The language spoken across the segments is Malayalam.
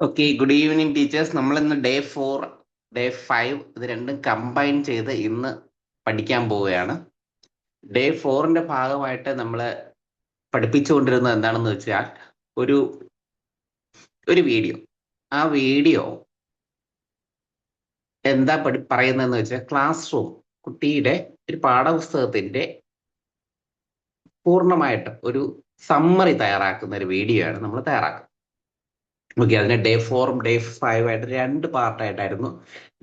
Okay, good evening teachers. നമ്മൾ ഇന്ന് ഡേ 5 ഇത് രണ്ടും കമ്പൈൻ ചെയ്ത് ഇന്ന് പഠിക്കാൻ പോവുകയാണ്. ഡേ 4ന്റെ ഭാഗമായിട്ട് നമ്മൾ പഠിപ്പിച്ചുകൊണ്ടിരുന്നത് എന്താണെന്ന് വെച്ചാൽ ഒരു ഒരു വീഡിയോ. ആ വീഡിയോ എന്താ പറയുന്നതെന്ന് വെച്ചാൽ ക്ലാസ് റൂം കുട്ടിയുടെ ഒരു പാഠപുസ്തകത്തിന്റെ പൂർണ്ണമായിട്ട് ഒരു സമ്മറി തയ്യാറാക്കുന്ന ഒരു വീഡിയോ ആണ് നമ്മൾ തയ്യാറാക്കുന്നത്. ഓക്കെ, അതിനെ ഡേ 4ഉം ഡേ 5 ആയിട്ട് 2 പാർട്ടായിട്ടായിരുന്നു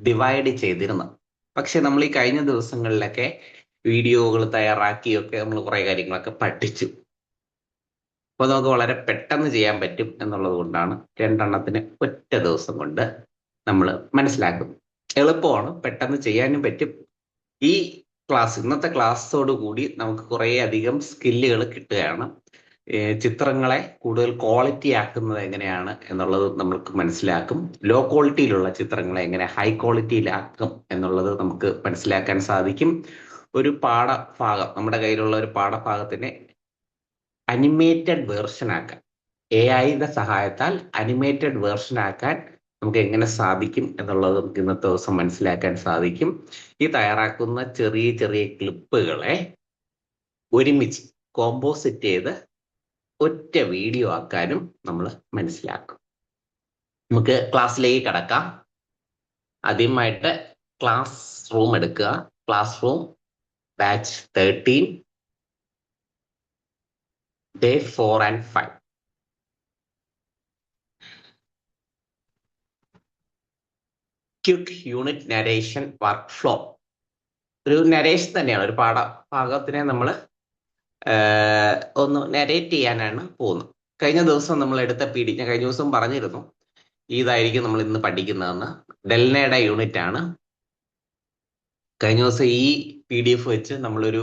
ഡിവൈഡ് ചെയ്തിരുന്നത്. പക്ഷെ നമ്മൾ ഈ കഴിഞ്ഞ ദിവസങ്ങളിലൊക്കെ വീഡിയോകൾ തയ്യാറാക്കിയൊക്കെ നമ്മൾ കുറെ കാര്യങ്ങളൊക്കെ പഠിച്ചു. അപ്പോൾ നമുക്ക് വളരെ പെട്ടെന്ന് ചെയ്യാൻ പറ്റും എന്നുള്ളത് കൊണ്ടാണ് 2 ഒറ്റ ദിവസം കൊണ്ട് നമ്മൾ മനസ്സിലാക്കുന്നത്. എളുപ്പമാണ്, പെട്ടെന്ന് ചെയ്യാനും പറ്റും. ഈ ഇന്നത്തെ ക്ലാസ്സോട് കൂടി നമുക്ക് കുറേ അധികം സ്കില്ലുകൾ കിട്ടുകയാണ്. ചിത്രങ്ങളെ കൂടുതൽ ക്വാളിറ്റി ആക്കുന്നത് എങ്ങനെയാണ് എന്നുള്ളത് നമുക്ക് മനസ്സിലാക്കും. ലോ ക്വാളിറ്റിയിലുള്ള ചിത്രങ്ങളെ എങ്ങനെ ഹൈ ക്വാളിറ്റിയിലാക്കും എന്നുള്ളത് നമുക്ക് മനസ്സിലാക്കാൻ സാധിക്കും. ഒരു പാഠഭാഗം, നമ്മുടെ കയ്യിലുള്ള ഒരു പാഠഭാഗത്തിനെ അനിമേറ്റഡ് വേർഷൻ ആക്കാൻ, AI-യുടെ സഹായത്താൽ അനിമേറ്റഡ് വേർഷൻ ആക്കാൻ നമുക്ക് എങ്ങനെ സാധിക്കും എന്നുള്ളത് നമുക്ക് ഇന്നത്തെ ദിവസം മനസ്സിലാക്കാൻ സാധിക്കും. ഈ തയ്യാറാക്കുന്ന ചെറിയ ചെറിയ ക്ലിപ്പുകളെ ഒരുമിച്ച് കോമ്പോസിറ്റ് ചെയ്ത് ഒറ്റ വീഡിയോ ആക്കാനും നമ്മൾ മനസ്സിലാക്കും. നമുക്ക് ക്ലാസ്സിലേക്ക് കടക്കാം. ആദ്യമായിട്ട് ക്ലാസ് റൂം എടുക്കുക. Class room batch 13 day 4 and 5. Quick unit narration work flow. ഒരു നരേഷൻ തന്നെയാണ്. ഒരു പാഠഭാഗത്തിനെ നമ്മൾ ഒന്ന് നരേറ്റ് ചെയ്യാനാണ് പോകുന്നത്. കഴിഞ്ഞ ദിവസം നമ്മൾ എടുത്ത ഞാൻ കഴിഞ്ഞ ദിവസം പറഞ്ഞിരുന്നു ഇതായിരിക്കും നമ്മൾ ഇന്ന് പഠിക്കുന്നതെന്ന്. ഡെൽനയുടെ യൂണിറ്റ് ആണ്. കഴിഞ്ഞ ദിവസം ഈ PDF വെച്ച് നമ്മളൊരു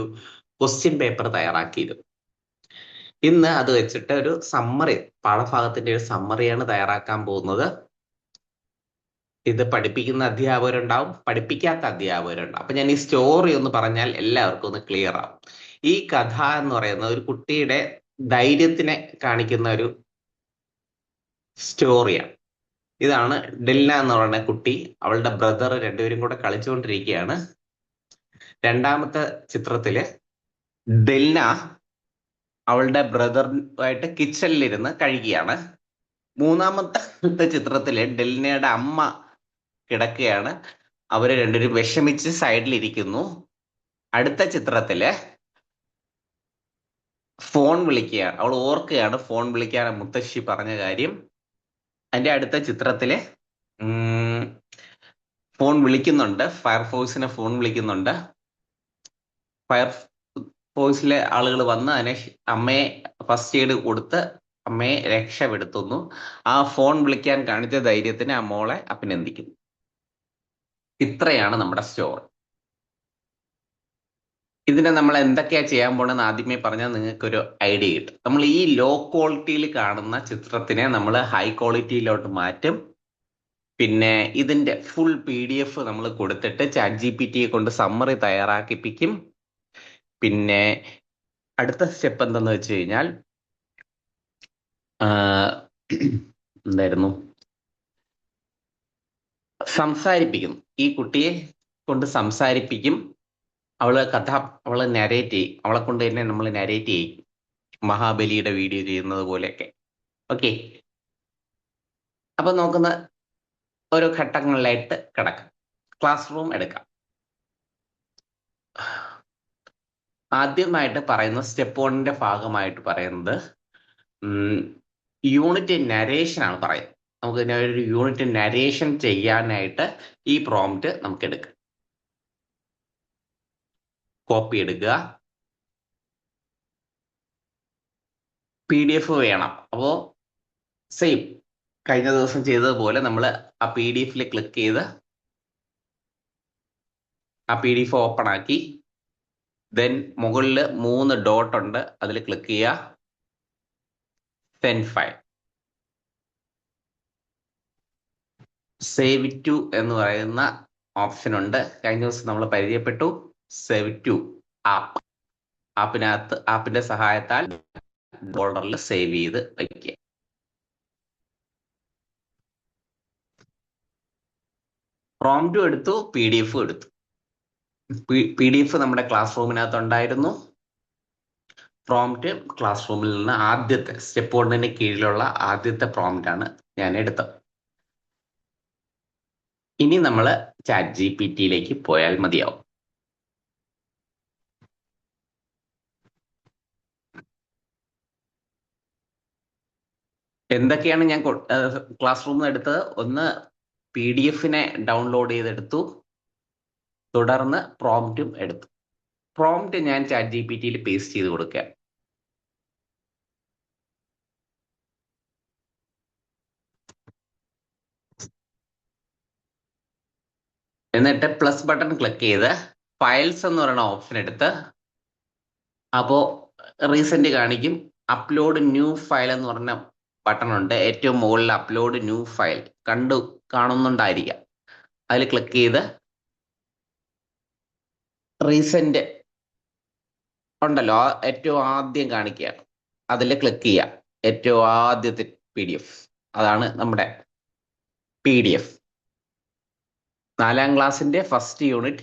ക്വസ്റ്റ്യൻ പേപ്പർ തയ്യാറാക്കിയിരുന്നു. ഇന്ന് അത് വെച്ചിട്ട് ഒരു സമ്മറി, പാഠഭാഗത്തിന്റെ ഒരു സമ്മറിയാണ് തയ്യാറാക്കാൻ പോകുന്നത്. ഇത് പഠിപ്പിക്കുന്ന അധ്യാപകരുണ്ടാവും, പഠിപ്പിക്കാത്ത അധ്യാപകരുണ്ടാവും. അപ്പൊ ഞാൻ ഈ സ്റ്റോറി ഒന്ന് പറഞ്ഞാൽ എല്ലാവർക്കും ഒന്ന് ക്ലിയർ ആവും. ഈ കഥ എന്ന് പറയുന്നത് ഒരു കുട്ടിയുടെ ധൈര്യത്തിനെ കാണിക്കുന്ന ഒരു സ്റ്റോറിയാണ്. ഇതാണ് ഡെൽന എന്ന് പറയുന്ന കുട്ടി, അവളുടെ ബ്രദർ രണ്ടുപേരും കൂടെ കളിച്ചുകൊണ്ടിരിക്കുകയാണ്. രണ്ടാമത്തെ ചിത്രത്തില് ഡെൽന അവളുടെ ബ്രദറുമായിട്ട് കിച്ചണിലിരുന്ന് കഴിക്കുകയാണ്. മൂന്നാമത്തെ ചിത്രത്തില് ഡെൽനയുടെ അമ്മ കിടക്കുകയാണ്. അവര് രണ്ടുപേരും വിഷമിച്ച് സൈഡിലിരിക്കുന്നു. അടുത്ത ചിത്രത്തില് ഫോൺ വിളിക്കുകയാണ്. അവൾ ഓർക്കുകയാണ് ഫോൺ വിളിക്കാൻ മുത്തശ്ശി പറഞ്ഞ കാര്യം. അതിന്റെ അടുത്ത ചിത്രത്തില് ഫോൺ വിളിക്കുന്നുണ്ട്, ഫയർഫോഴ്സിനെ ഫോൺ വിളിക്കുന്നുണ്ട്. ഫയർഫോഴ്സിലെ ആളുകൾ വന്ന് അതിനെ അമ്മയെ ഫസ്റ്റ് എയ്ഡ് കൊടുത്ത് അമ്മയെ രക്ഷപ്പെടുത്തുന്നു. ആ ഫോൺ വിളിക്കാൻ കാണിച്ച ധൈര്യത്തിന് ആ മോളെ അഭിനന്ദിക്കുന്നു. ഇത്രയാണ് നമ്മുടെ സ്റ്റോറി. ഇതിനെ നമ്മൾ എന്തൊക്കെയാ ചെയ്യാൻ പോണെന്ന് ആദ്യമേ പറഞ്ഞാൽ നിങ്ങൾക്കൊരു ഐഡിയ കിട്ടും. നമ്മൾ ഈ ലോ ക്വാളിറ്റിയിൽ കാണുന്ന ചിത്രത്തിനെ നമ്മൾ ഹൈ ക്വാളിറ്റിയിലോട്ട് മാറ്റും. പിന്നെ ഇതിന്റെ ഫുൾ PDF നമ്മൾ കൊടുത്തിട്ട് ChatGPT കൊണ്ട് സമ്മറി തയ്യാറാക്കിപ്പിക്കും. പിന്നെ അടുത്ത സ്റ്റെപ്പ് എന്തെന്ന് വെച്ച് കഴിഞ്ഞാൽ എന്തായിരുന്നു, സംസാരിപ്പിക്കുന്നു. ഈ കുട്ടിയെ കൊണ്ട് സംസാരിപ്പിക്കും. അവള് നരേറ്റ് ചെയ്യും. അവളെ കൊണ്ട് തന്നെ നമ്മൾ നരേറ്റ് ചെയ്യും, മഹാബലിയുടെ വീഡിയോ ചെയ്യുന്നത് പോലെയൊക്കെ. ഓക്കെ, അപ്പൊ നോക്കുന്ന ഓരോ ഘട്ടങ്ങളിലായിട്ട് കിടക്കാം. ക്ലാസ് റൂം എടുക്കാം. ആദ്യമായിട്ട് പറയുന്ന സ്റ്റെപ്പ് 1ന്റെ ഭാഗമായിട്ട് പറയുന്നത് യൂണിറ്റ് നരേഷൻ ആണ് പറയുന്നത്. നമുക്ക് ഒരു യൂണിറ്റ് നരേഷൻ ചെയ്യാനായിട്ട് ഈ പ്രോംപ്റ്റ് നമുക്ക് എടുക്കാം. കോപ്പി എടുക്കുക. PDF വേണം. അപ്പോ സെയിം കഴിഞ്ഞ ദിവസം ചെയ്തതുപോലെ നമ്മൾ ആ PDF ക്ലിക്ക് ചെയ്ത് ആ PDF ഓപ്പൺ ആക്കി, ദെൻ മുകളിൽ 3 ഡോട്ട് ഉണ്ട്, അതിൽ ക്ലിക്ക് ചെയ്യുക. സെൻഡ് ഫയൽ, സേവ് ടു എന്ന് പറയുന്ന ഓപ്ഷൻ ഉണ്ട്. കഴിഞ്ഞ ദിവസം നമ്മൾ പരിചയപ്പെട്ടു. സേവ് ടു ആപ്പ്, ആപ്പിന്റെ സഹായത്താൽ ഫോൾഡറിൽ സേവ് ചെയ്ത് വയ്ക്കുക. പ്രോംപ്റ്റും എടുത്തു, PDF എടുത്തു. PDF നമ്മുടെ ക്ലാസ് റൂമിനകത്ത് ഉണ്ടായിരുന്നു. പ്രോംപ്റ്റ് ക്ലാസ് റൂമിൽ നിന്ന് ആദ്യത്തെ സ്റ്റെപ്പ് 1 കീഴിലുള്ള ആദ്യത്തെ പ്രോംപ്റ്റ് ആണ് ഞാൻ എടുത്തത്. ഇനി നമ്മൾ ChatGPT പോയാൽ മതിയാവും. എന്തൊക്കെയാണ് ഞാൻ ക്ലാസ് റൂമിൽ നിന്ന് എടുത്തത്? ഒന്ന്, PDF ഡൗൺലോഡ് ചെയ്തെടുത്തു. തുടർന്ന് പ്രോംപ്റ്റും എടുത്തു. പ്രോംപ്റ്റ് ഞാൻ ChatGPT പേസ്റ്റ് ചെയ്ത് കൊടുക്കുക. എന്നിട്ട് പ്ലസ് ബട്ടൺ ക്ലിക്ക് ചെയ്ത് ഫയൽസ് എന്ന് പറയുന്ന ഓപ്ഷൻ എടുത്ത്, അപ്പോ റീസെന്റ് കാണിക്കും. അപ്ലോഡ് ന്യൂ ഫയൽ എന്ന് പറഞ്ഞ ബട്ടൺ ഉണ്ട് ഏറ്റവും മുകളിൽ. അപ്ലോഡ് ന്യൂ ഫയൽ കാണുന്നുണ്ടായിരിക്കാം. അതിൽ ക്ലിക്ക് ചെയ്ത് റീസെന്റ് ഉണ്ടല്ലോ, ഏറ്റവും ആദ്യം കാണിക്കുകയാണ്, അതിൽ ക്ലിക്ക് ചെയ്യുക. ഏറ്റവും ആദ്യത്തെ PDF, അതാണ് നമ്മുടെ PDF. 4ാം ക്ലാസ്സിന്റെ ഫസ്റ്റ് യൂണിറ്റ്,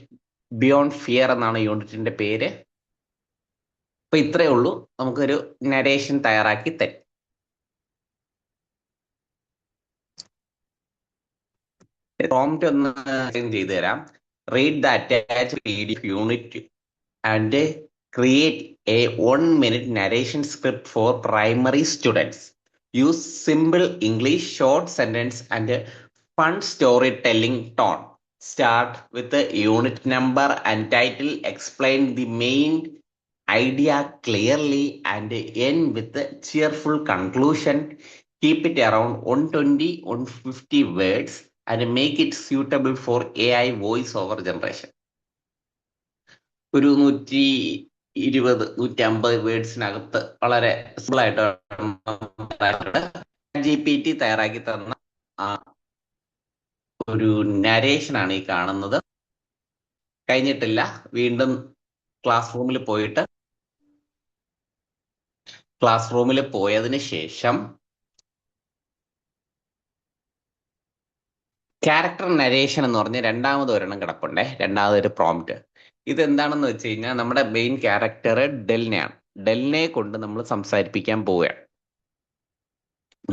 ബിയോണ്ട് ഫിയർ എന്നാണ് യൂണിറ്റിന്റെ പേര്. അപ്പൊ ഇത്രയേ ഉള്ളൂ, നമുക്കൊരു നരേഷൻ തയ്യാറാക്കി തരും. പ്രോംപ്റ്റ് ഒന്ന് ചെയ്തു തരാം. Read the attached PDF unit and create a 1-minute narration script for primary students. Use simple English, short sentence and fun storytelling tone. Start with the unit number and title. Explain the main idea clearly and end with a cheerful conclusion. Keep it around 120-150 words and make it suitable for AI voice over generation. ഒരു 120-150 വേർഡ്സിനകത്ത് വളരെ സിമ്പിൾ ആയിട്ട് GPT തയ്യാറാക്കി തന്ന ഒരു നരേഷൻ ആണ് ഈ കാണുന്നത്. കഴിഞ്ഞിട്ടില്ല, വീണ്ടും ക്ലാസ് റൂമിൽ പോയതിന് ശേഷം ക്യാരക്ടർ നരേഷൻ എന്ന് പറഞ്ഞ് രണ്ടാമത് ഒരെണ്ണം കിടപ്പുണ്ടേ, രണ്ടാമതൊരു പ്രോംപ്റ്റ്. ഇതെന്താണെന്ന് വെച്ച് കഴിഞ്ഞാൽ നമ്മുടെ മെയിൻ ക്യാരക്ടർ ഡെൽനയാണ്. ഡെൽനെ കൊണ്ട് നമ്മൾ സംസാരിപ്പിക്കാൻ പോവുകയാണ്.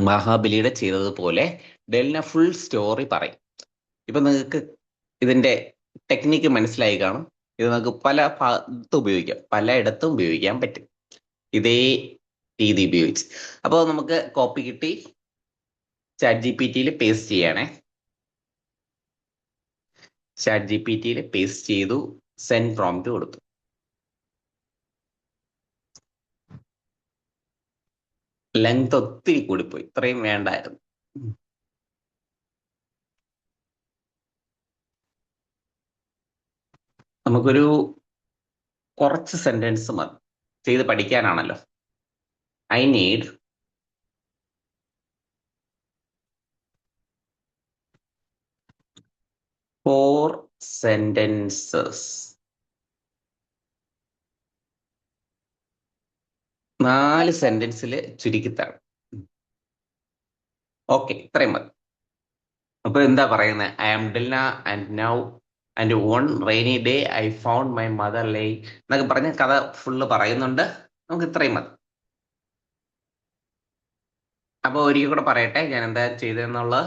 മഹാബലിയുടെ ചെയ്തതുപോലെ ഡെൽന ഫുൾ സ്റ്റോറി പറയും. ഇപ്പൊ നിങ്ങൾക്ക് ഇതിന്റെ ടെക്നിക്ക് മനസ്സിലായി കാണും. ഇത് നമുക്ക് പലയിടത്തും ഉപയോഗിക്കാൻ പറ്റും, ഇതേ രീതി ഉപയോഗിച്ച്. അപ്പോൾ നമുക്ക് കോപ്പി കിട്ടി, ChatGPT പേസ്റ്റ് ചെയ്യണേ. ChatGPT പേസ്റ്റ് ചെയ്തു, സെൻഡ് പ്രോംപ്റ്റ് കൊടുത്തു. ലെങ്ത് ഒത്തിരി കൂടിപ്പോയി, ഇത്രയും വേണ്ടായിരുന്നു. നമുക്കൊരു കുറച്ച് സെന്റൻസ് മതി, ചെയ്ത് പഠിക്കാനാണല്ലോ. I need 4 sentences. 4 സെന്റൻസിൽ ചുരുക്കിത്തരാം. ഓക്കെ, ഇത്രയും മതി. അപ്പൊ എന്താ പറയുന്നത്? I am Dilna and now and one rainy day I found my mother lying എന്നൊക്കെ പറഞ്ഞ കഥ ഫുള്ള് പറയുന്നുണ്ട്. നമുക്ക് ഇത്രയും മതി. അപ്പൊ ഒരിക്കൽ കൂടെ പറയട്ടെ ഞാൻ എന്താ ചെയ്തതെന്നുള്ളത്.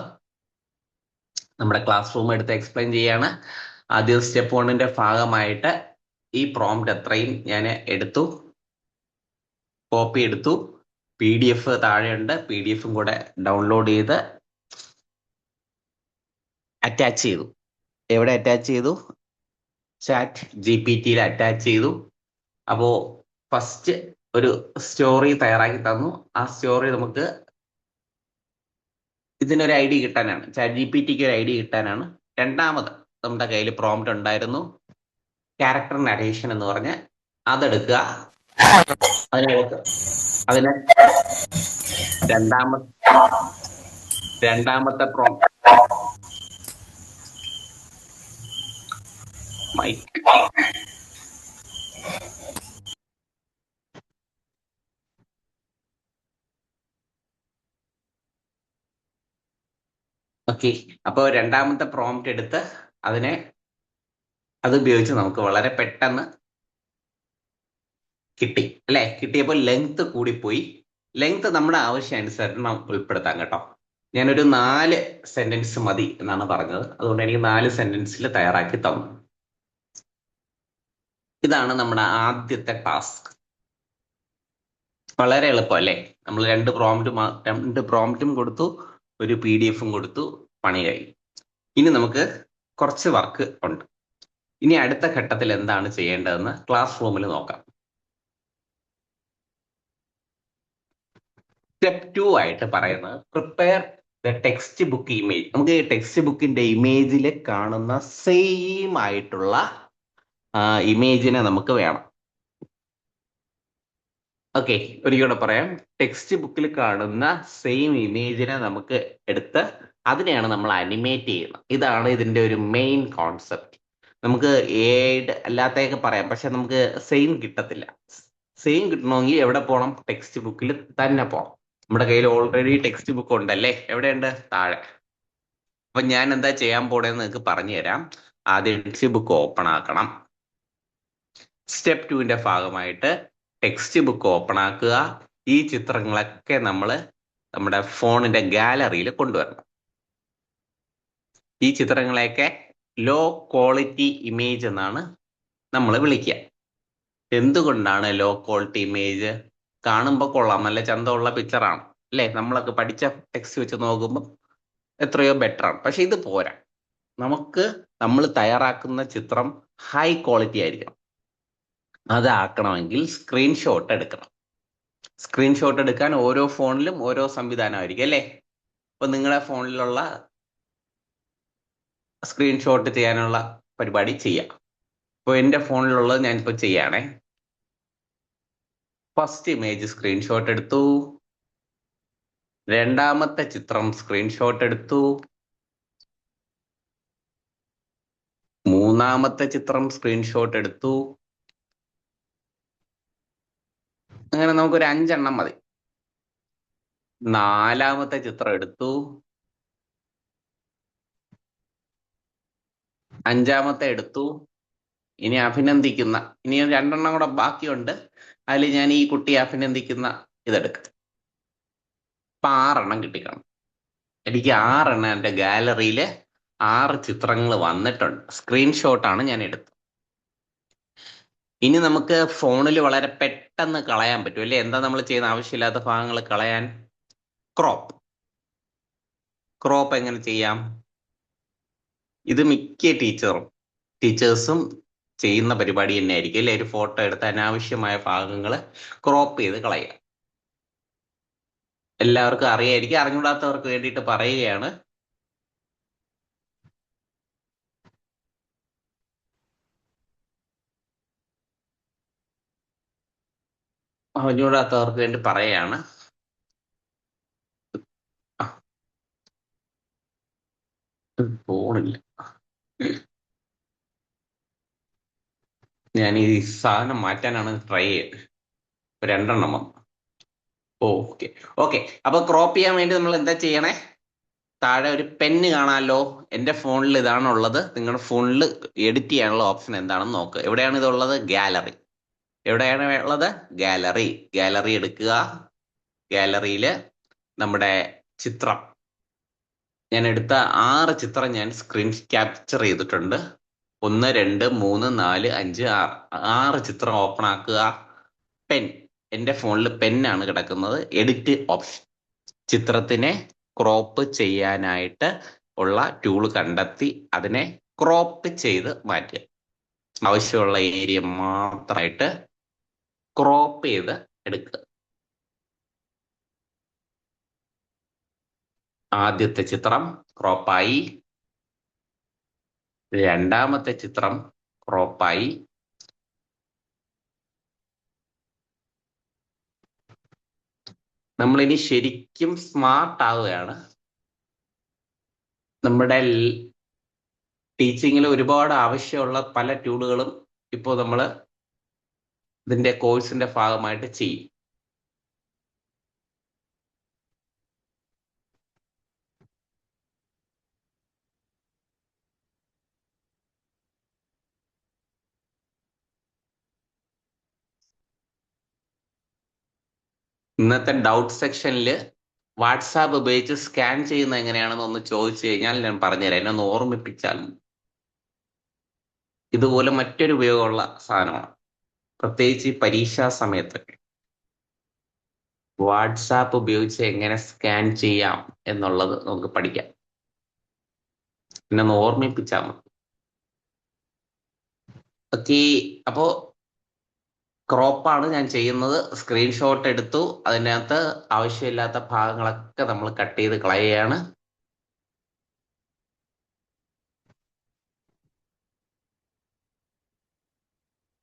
നമ്മുടെ ക്ലാസ് റൂം എടുത്ത് എക്സ്പ്ലെയിൻ ചെയ്യാണ്. ആദ്യം സ്റ്റെപ്പ് 1 ഭാഗമായിട്ട് ഈ പ്രോംപ്റ്റ് എത്രയും ഞാൻ എടുത്തു, കോപ്പി എടുത്തു. PDF താഴെയുണ്ട്, PDFും കൂടെ ഡൗൺലോഡ് ചെയ്ത് അറ്റാച്ച് ചെയ്തു. എവിടെ അറ്റാച്ച് ചെയ്തു? ChatGPT അറ്റാച്ച് ചെയ്തു. അപ്പോ ഫസ്റ്റ് ഒരു സ്റ്റോറി തയ്യാറാക്കി തന്നു. ആ സ്റ്റോറി നമുക്ക് ഇതിനൊരു ഐഡിയ കിട്ടാനാണ്, ChatGPTക്ക് ഒരു ഐഡിയ കിട്ടാനാണ്. രണ്ടാമത് നമ്മുടെ കയ്യിൽ പ്രോംപ്റ്റ് ഉണ്ടായിരുന്നു, ക്യാരക്ടർ നരേഷൻ എന്ന് പറഞ്ഞ് അതെടുക്കുക. അതിന് രണ്ടാമത്തെ പ്രോംപ്റ്റ് മൈക്ക് ഓക്കെ. അപ്പോൾ രണ്ടാമത്തെ പ്രോംപ്റ്റ് എടുത്ത് അതിനെ അത് ഉപയോഗിച്ച് നമുക്ക് വളരെ പെട്ടെന്ന് കിട്ടി അല്ലെ. കിട്ടിയപ്പോൾ ലെങ്ത് കൂടിപ്പോയി. ലെങ്ത് നമ്മുടെ ആവശ്യാനുസരണം ഉൾപ്പെടുത്താം കേട്ടോ. ഞാനൊരു 4 സെന്റൻസ് മതി എന്നാണ് പറഞ്ഞത്. അതുകൊണ്ട് എനിക്ക് 4 സെന്റൻസിൽ തയ്യാറാക്കി തന്നു. ഇതാണ് നമ്മുടെ ആദ്യത്തെ ടാസ്ക്. വളരെ എളുപ്പം അല്ലേ. നമ്മൾ രണ്ട് പ്രോംപ്റ്റും കൊടുത്തു, ഒരു PDF കൊടുത്തു, പണി കഴിഞ്ഞു. ഇനി നമുക്ക് കുറച്ച് വർക്ക് ഉണ്ട്. ഇനി അടുത്ത ഘട്ടത്തിൽ എന്താണ് ചെയ്യേണ്ടതെന്ന് ക്ലാസ് റൂമിൽ നോക്കാം. സ്റ്റെപ്പ് 2 ആയിട്ട് പറയുന്നത് prepare the text book image. നമുക്ക് ഈ ടെക്സ്റ്റ് ബുക്കിന്റെ ഇമേജിൽ കാണുന്ന സെയിം ആയിട്ടുള്ള ഇമേജിനെ നമുക്ക് വേണം. ഓക്കെ, ഒരിക്കലും പറയാം. ടെക്സ്റ്റ് ബുക്കിൽ കാണുന്ന സെയിം ഇമേജിനെ നമുക്ക് എടുത്ത് അതിനെയാണ് നമ്മൾ അനിമേറ്റ് ചെയ്യുന്നത്. ഇതാണ് ഇതിന്റെ ഒരു മെയിൻ കോൺസെപ്റ്റ്. നമുക്ക് എയ്ഡ് അല്ലാത്തൊക്കെ പറയാം, പക്ഷെ നമുക്ക് സെയിം കിട്ടത്തില്ല. സെയിം കിട്ടണമെങ്കിൽ എവിടെ പോകണം? ടെക്സ്റ്റ് ബുക്കിൽ തന്നെ പോകണം. നമ്മുടെ കയ്യിൽ ഓൾറെഡി ടെക്സ്റ്റ് ബുക്ക് ഉണ്ടല്ലേ. എവിടെയുണ്ട്? താഴെ. അപ്പൊ ഞാൻ എന്താ ചെയ്യാൻ പോണേന്ന് നിങ്ങൾക്ക് പറഞ്ഞു തരാം. ആദ്യം ടെക്സ്റ്റ് ബുക്ക് ഓപ്പൺ ആക്കണം. സ്റ്റെപ്പ് 2ന്റെ ഭാഗമായിട്ട് ടെക്സ്റ്റ് ബുക്ക് ഓപ്പൺ ആക്കുക. ഈ ചിത്രങ്ങളൊക്കെ നമ്മൾ നമ്മുടെ ഫോണിന്റെ ഗാലറിയിൽ കൊണ്ടുവരണം. ഈ ചിത്രങ്ങളെയൊക്കെ ലോ ക്വാളിറ്റി ഇമേജ് എന്നാണ് നമ്മൾ വിളിക്കുക. എന്തുകൊണ്ടാണ് ലോ ക്വാളിറ്റി ഇമേജ്? കാണുമ്പോൾ കൊള്ളാം, നല്ല ചന്തമുള്ള പിക്ചറാണ് അല്ലേ. നമ്മളൊക്കെ പഠിച്ച ടെക്സ്റ്റ് വെച്ച് നോക്കുമ്പോൾ എത്രയോ ബെറ്റർ ആണ്. പക്ഷെ ഇത് പോരാ. നമ്മൾ തയ്യാറാക്കുന്ന ചിത്രം ഹൈ ക്വാളിറ്റി ആയിരിക്കണം. അതാക്കണമെങ്കിൽ സ്ക്രീൻഷോട്ട് എടുക്കണം. സ്ക്രീൻഷോട്ട് എടുക്കാൻ ഓരോ ഫോണിലും ഓരോ സംവിധാനമായിരിക്കും അല്ലേ. അപ്പൊ നിങ്ങളുടെ ഫോണിലുള്ള സ്ക്രീൻഷോട്ട് ചെയ്യാനുള്ള പരിപാടി ചെയ്യാം. ഇപ്പോൾ എൻ്റെ ഫോണിലുള്ളത് ഞാനിപ്പോൾ ചെയ്യാണേ. ഫസ്റ്റ് ഇമേജ് സ്ക്രീൻഷോട്ട് എടുത്തു. രണ്ടാമത്തെ ചിത്രം സ്ക്രീൻഷോട്ട് എടുത്തു. മൂന്നാമത്തെ ചിത്രം സ്ക്രീൻഷോട്ട് എടുത്തു. അങ്ങനെ നമുക്കൊരു 5 എണ്ണം മതി. നാലാമത്തെ ചിത്രം എടുത്തു. അഞ്ചാമത്തെ എടുത്തു. ഇനി ഇനി 2 എണ്ണം കൂടെ ബാക്കിയുണ്ട്. അതിൽ ഞാൻ ഈ കുട്ടിയെ അഭിനന്ദിക്കുന്ന ഇതെടുക്കാം. ഇപ്പൊ 6 എണ്ണം കിട്ടിക്കാണും. എനിക്ക് 6 എണ്ണം എൻ്റെ ഗാലറിയിൽ 6 ചിത്രങ്ങൾ വന്നിട്ടുണ്ട്. സ്ക്രീൻഷോട്ടാണ് ഞാൻ എടുത്തത്. ഇനി നമുക്ക് ഫോണിൽ വളരെ പെട്ടെന്ന് കളയാൻ പറ്റും അല്ലേ. എന്താ നമ്മൾ ചെയ്യുന്ന? ആവശ്യമില്ലാത്ത ഭാഗങ്ങൾ കളയാൻ ക്രോപ്പ് എങ്ങനെ ചെയ്യാം? ഇത് മിക്ക ടീച്ചേഴ്സും ചെയ്യുന്ന പരിപാടി തന്നെ ആയിരിക്കും അല്ലെ. ഒരു ഫോട്ടോ എടുത്ത് അനാവശ്യമായ ഭാഗങ്ങൾ ക്രോപ്പ് ചെയ്ത് കളയുക. എല്ലാവർക്കും അറിയായിരിക്കും. അറിഞ്ഞൂടാത്തവർക്ക് വേണ്ടിയിട്ട് പറയുകയാണ്. അറിഞ്ഞൂടാത്തവർക്ക് വേണ്ടി പറയുകയാണ്. ഫോണില്ല. ഞാൻ ഈ സാധനം മാറ്റാനാണ് ട്രൈ ചെയ്യുന്നത്. 2 എണ്ണം വന്നു. Okay okay. അപ്പൊ ക്രോപ്പ് ചെയ്യാൻ വേണ്ടി നമ്മൾ എന്താ ചെയ്യണേ? താഴെ ഒരു പെന്ന് കാണാമല്ലോ. എൻ്റെ ഫോണിൽ ഇതാണുള്ളത്. നിങ്ങളുടെ ഫോണിൽ എഡിറ്റ് ചെയ്യാനുള്ള ഓപ്ഷൻ എന്താണെന്ന് നോക്കുക. എവിടെയാണ് ഇതുള്ളത്? ഗാലറി. എവിടെയാണ് ഉള്ളത്? ഗാലറി എടുക്കുക. ഗാലറിയിൽ നമ്മുടെ ചിത്രം, ഞാൻ എടുത്ത 6 ചിത്രം ഞാൻ സ്ക്രീൻ ക്യാപ്ചർ ചെയ്തിട്ടുണ്ട്. 1 2 3 4 5 6 ചിത്രം ഓപ്പൺ ആക്കുക. എൻ്റെ ഫോണിൽ പെന്നാണ് കിടക്കുന്നത്. Edit option. ചിത്രത്തിനെ ക്രോപ്പ് ചെയ്യാനായിട്ട് ഉള്ള ടൂൾ കണ്ടെത്തി അതിനെ ക്രോപ്പ് ചെയ്ത് മാറ്റുക. ആവശ്യമുള്ള ഏരിയ മാത്രമായിട്ട് ക്രോപ്പ് ചെയ്ത് എടുക്കുക. ആദ്യത്തെ ചിത്രം ക്രോപ്പായി. രണ്ടാമത്തെ ചിത്രം ക്രോപ്പായി. നമ്മളിനി ശരിക്കും സ്മാർട്ട് ആവുകയാണ്. നമ്മുടെ ടീച്ചിങ്ങിൽ ഒരുപാട് ആവശ്യമുള്ള പല ടൂളുകളും ഇപ്പോൾ നമ്മൾ ഇതിന്റെ കോഴ്സിന്റെ ഭാഗമായിട്ട് ചെയ്യും. ഇന്നത്തെ ഡൗട്ട് സെക്ഷനിൽ വാട്സാപ്പ് ഉപയോഗിച്ച് സ്കാൻ ചെയ്യുന്നത് എങ്ങനെയാണെന്ന് ഒന്ന് ചോദിച്ചു കഴിഞ്ഞാൽ ഞാൻ പറഞ്ഞുതരാം. എന്നെ ഒന്ന് ഓർമ്മിപ്പിച്ചാൽ. ഇതുപോലെ മറ്റൊരു ഉപയോഗമുള്ള സാധനമാണ്, പ്രത്യേകിച്ച് ഈ പരീക്ഷാ സമയത്തൊക്കെ. വാട്സാപ്പ് ഉപയോഗിച്ച് എങ്ങനെ സ്കാൻ ചെയ്യാം എന്നുള്ളത് നമുക്ക് പഠിക്കാം. എന്നെ ഒന്ന് ഓർമ്മിപ്പിച്ചാൽ മതി. ഓക്കെ, അപ്പോ ക്രോപ്പാണ് ഞാൻ ചെയ്യുന്നത്. സ്ക്രീൻഷോട്ട് എടുത്തു, അതിനകത്ത് ആവശ്യമില്ലാത്ത ഭാഗങ്ങളൊക്കെ നമ്മൾ കട്ട് ചെയ്ത് കളയുകയാണ്.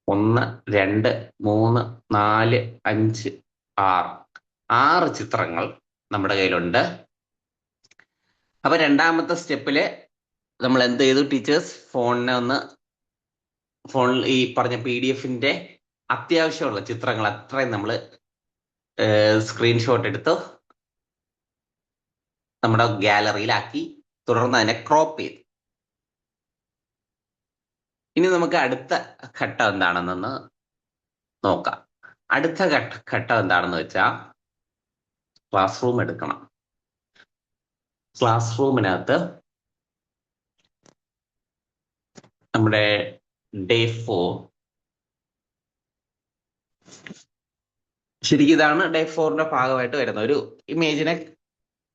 ഒന്ന്, രണ്ട്, മൂന്ന്, നാല്, അഞ്ച്, ആറ് ചിത്രങ്ങൾ നമ്മുടെ കയ്യിലുണ്ട്. അപ്പൊ രണ്ടാമത്തെ സ്റ്റെപ്പില് നമ്മൾ എന്ത് ചെയ്തു? ടീച്ചേഴ്സ് ഫോണിൽ ഈ പറഞ്ഞ PDF-ന്റെ അത്യാവശ്യമുള്ള ചിത്രങ്ങൾ അത്രയും നമ്മൾ സ്ക്രീൻഷോട്ട് എടുത്തു നമ്മുടെ ഗാലറിയിലാക്കി, തുടർന്ന് അതിനെ ക്രോപ്പ് ചെയ്തു. ഇനി നമുക്ക് അടുത്ത ഘട്ടം എന്താണെന്ന് നോക്കാം. അടുത്ത ഘട്ടം എന്താണെന്ന് വെച്ചാൽ ക്ലാസ് റൂം എടുക്കണം. ക്ലാസ് റൂമിനകത്ത് നമ്മുടെ ഡേ 4, ശരിക്കും ഇതാണ് ഡേ 4ന്റെ ഭാഗമായിട്ട് വരുന്ന ഒരു ഇമേജിനെ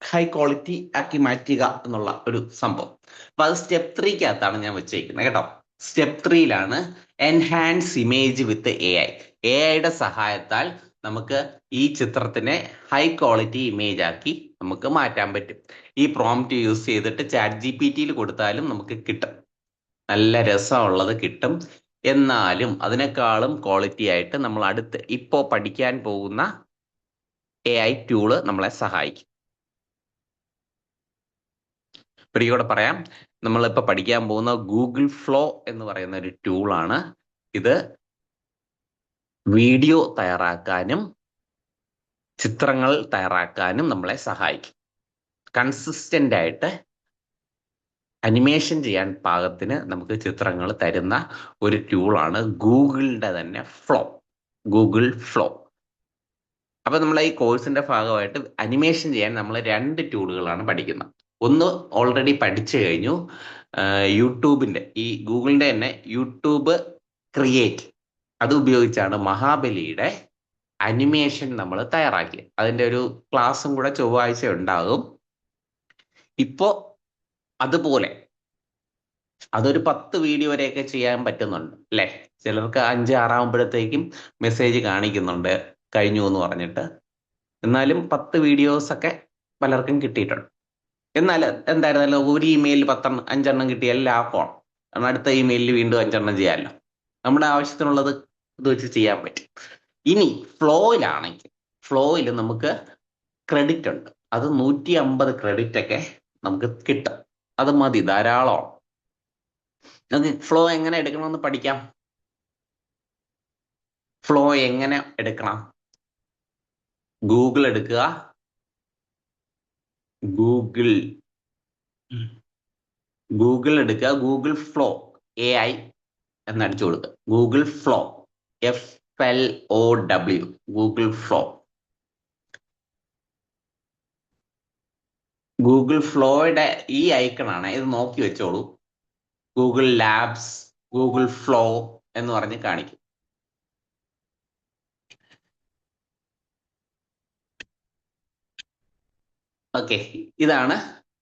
ഹൈ ക്വാളിറ്റി ആക്കി മാറ്റുക എന്നുള്ള ഒരു സംഭവം. അപ്പൊ അത് സ്റ്റെപ്പ് 3-കകത്താണ് ഞാൻ വെച്ചേക്കുന്നത് കേട്ടോ. സ്റ്റെപ്പ് 3-ലാണ് എൻഹാൻസ് ഇമേജ് വിത്ത് AI-യുടെ സഹായത്താൽ നമുക്ക് ഈ ചിത്രത്തിനെ ഹൈ ക്വാളിറ്റി ഇമേജ് ആക്കി നമുക്ക് മാറ്റാൻ പറ്റും. ഈ പ്രോംപ്റ്റ് യൂസ് ചെയ്തിട്ട് ChatGPT-യിൽ കൊടുത്താലും നമുക്ക് കിട്ടും, നല്ല രസമുള്ളത് കിട്ടും. എന്നാലും അതിനേക്കാളും ക്വാളിറ്റി ആയിട്ട് നമ്മൾ ഇപ്പോ പഠിക്കാൻ പോകുന്ന AI ടൂള് നമ്മളെ സഹായിക്കും. ഒരിക്കൽ പറയാം, നമ്മളിപ്പോൾ പഠിക്കാൻ പോകുന്ന ഗൂഗിൾ ഫ്ലോ എന്ന് പറയുന്ന ഒരു ടൂളാണ്. ഇത് വീഡിയോ തയ്യാറാക്കാനും ചിത്രങ്ങൾ തയ്യാറാക്കാനും നമ്മളെ സഹായിക്കും. കൺസിസ്റ്റന്റ് ആയിട്ട് അനിമേഷൻ ചെയ്യാൻ പാകത്തിന് നമുക്ക് ചിത്രങ്ങൾ തരുന്ന ഒരു ടൂളാണ് ഗൂഗിളിന്റെ തന്നെ ഗൂഗിൾ ഫ്ലോ. അപ്പൊ നമ്മൾ ഈ കോഴ്സിന്റെ ഭാഗമായിട്ട് അനിമേഷൻ ചെയ്യാൻ നമ്മൾ 2 ടൂളുകളാണ് പഠിക്കുന്നത്. ഒന്ന് ഓൾറെഡി പഠിച്ചു കഴിഞ്ഞു, യൂട്യൂബിന്റെ ഈ ഗൂഗിളിന്റെ തന്നെ യൂട്യൂബ് ക്രിയേറ്റ്, അത് ഉപയോഗിച്ചാണ് മഹാബലിയുടെ അനിമേഷൻ നമ്മൾ തയ്യാറാക്കി. അതിന്റെ ഒരു ക്ലാസ്സും കൂടെ ചൊവ്വാഴ്ച ഉണ്ടാകും. ഇപ്പോ അതുപോലെ അതൊരു 10 വീഡിയോ വരെയൊക്കെ ചെയ്യാൻ പറ്റുന്നുണ്ട് അല്ലെ. ചിലർക്ക് 5, 6 ആകുമ്പോഴത്തേക്കും മെസ്സേജ് കാണിക്കുന്നുണ്ട് കഴിഞ്ഞു എന്ന് പറഞ്ഞിട്ട്. എന്നാലും 10 വീഡിയോസ് ഒക്കെ പലർക്കും കിട്ടിയിട്ടുണ്ട്. എന്നാൽ എന്തായിരുന്നാലും ഒരു ഇമെയിലിൽ 5 എണ്ണം കിട്ടിയാൽ ലാഭമാണ്. കാരണം അടുത്ത ഇമെയിലിൽ വീണ്ടും 5 എണ്ണം ചെയ്യാമല്ലോ. നമ്മുടെ ആവശ്യത്തിനുള്ളത് ഇത് വെച്ച് ചെയ്യാൻ പറ്റും. ഇനി ഫ്ലോയിൽ നമുക്ക് ക്രെഡിറ്റ് ഉണ്ട്. അത് 150 ക്രെഡിറ്റ് ഒക്കെ നമുക്ക് കിട്ടും. അത് മതി, ധാരാളമാണ്. നമുക്ക് ഫ്ലോ എങ്ങനെ എടുക്കണമെന്ന് പഠിക്കാം. ഫ്ലോ എങ്ങനെ എടുക്കണം? ഗൂഗിൾ എടുക്കുക, ഗൂഗിൾ ഫ്ലോ AI എന്നടിച്ചു കൊടുക്കുക. Google flow FLOW, Google flow. Google ഫ്ലോയുടെ ഈ ഐക്കണാണ്, ഇത് നോക്കി വെച്ചോളൂ. ഗൂഗിൾ ലാബ്സ്, ഗൂഗിൾ ഫ്ലോ എന്ന് പറഞ്ഞ് കാണിക്കും. ഓക്കെ,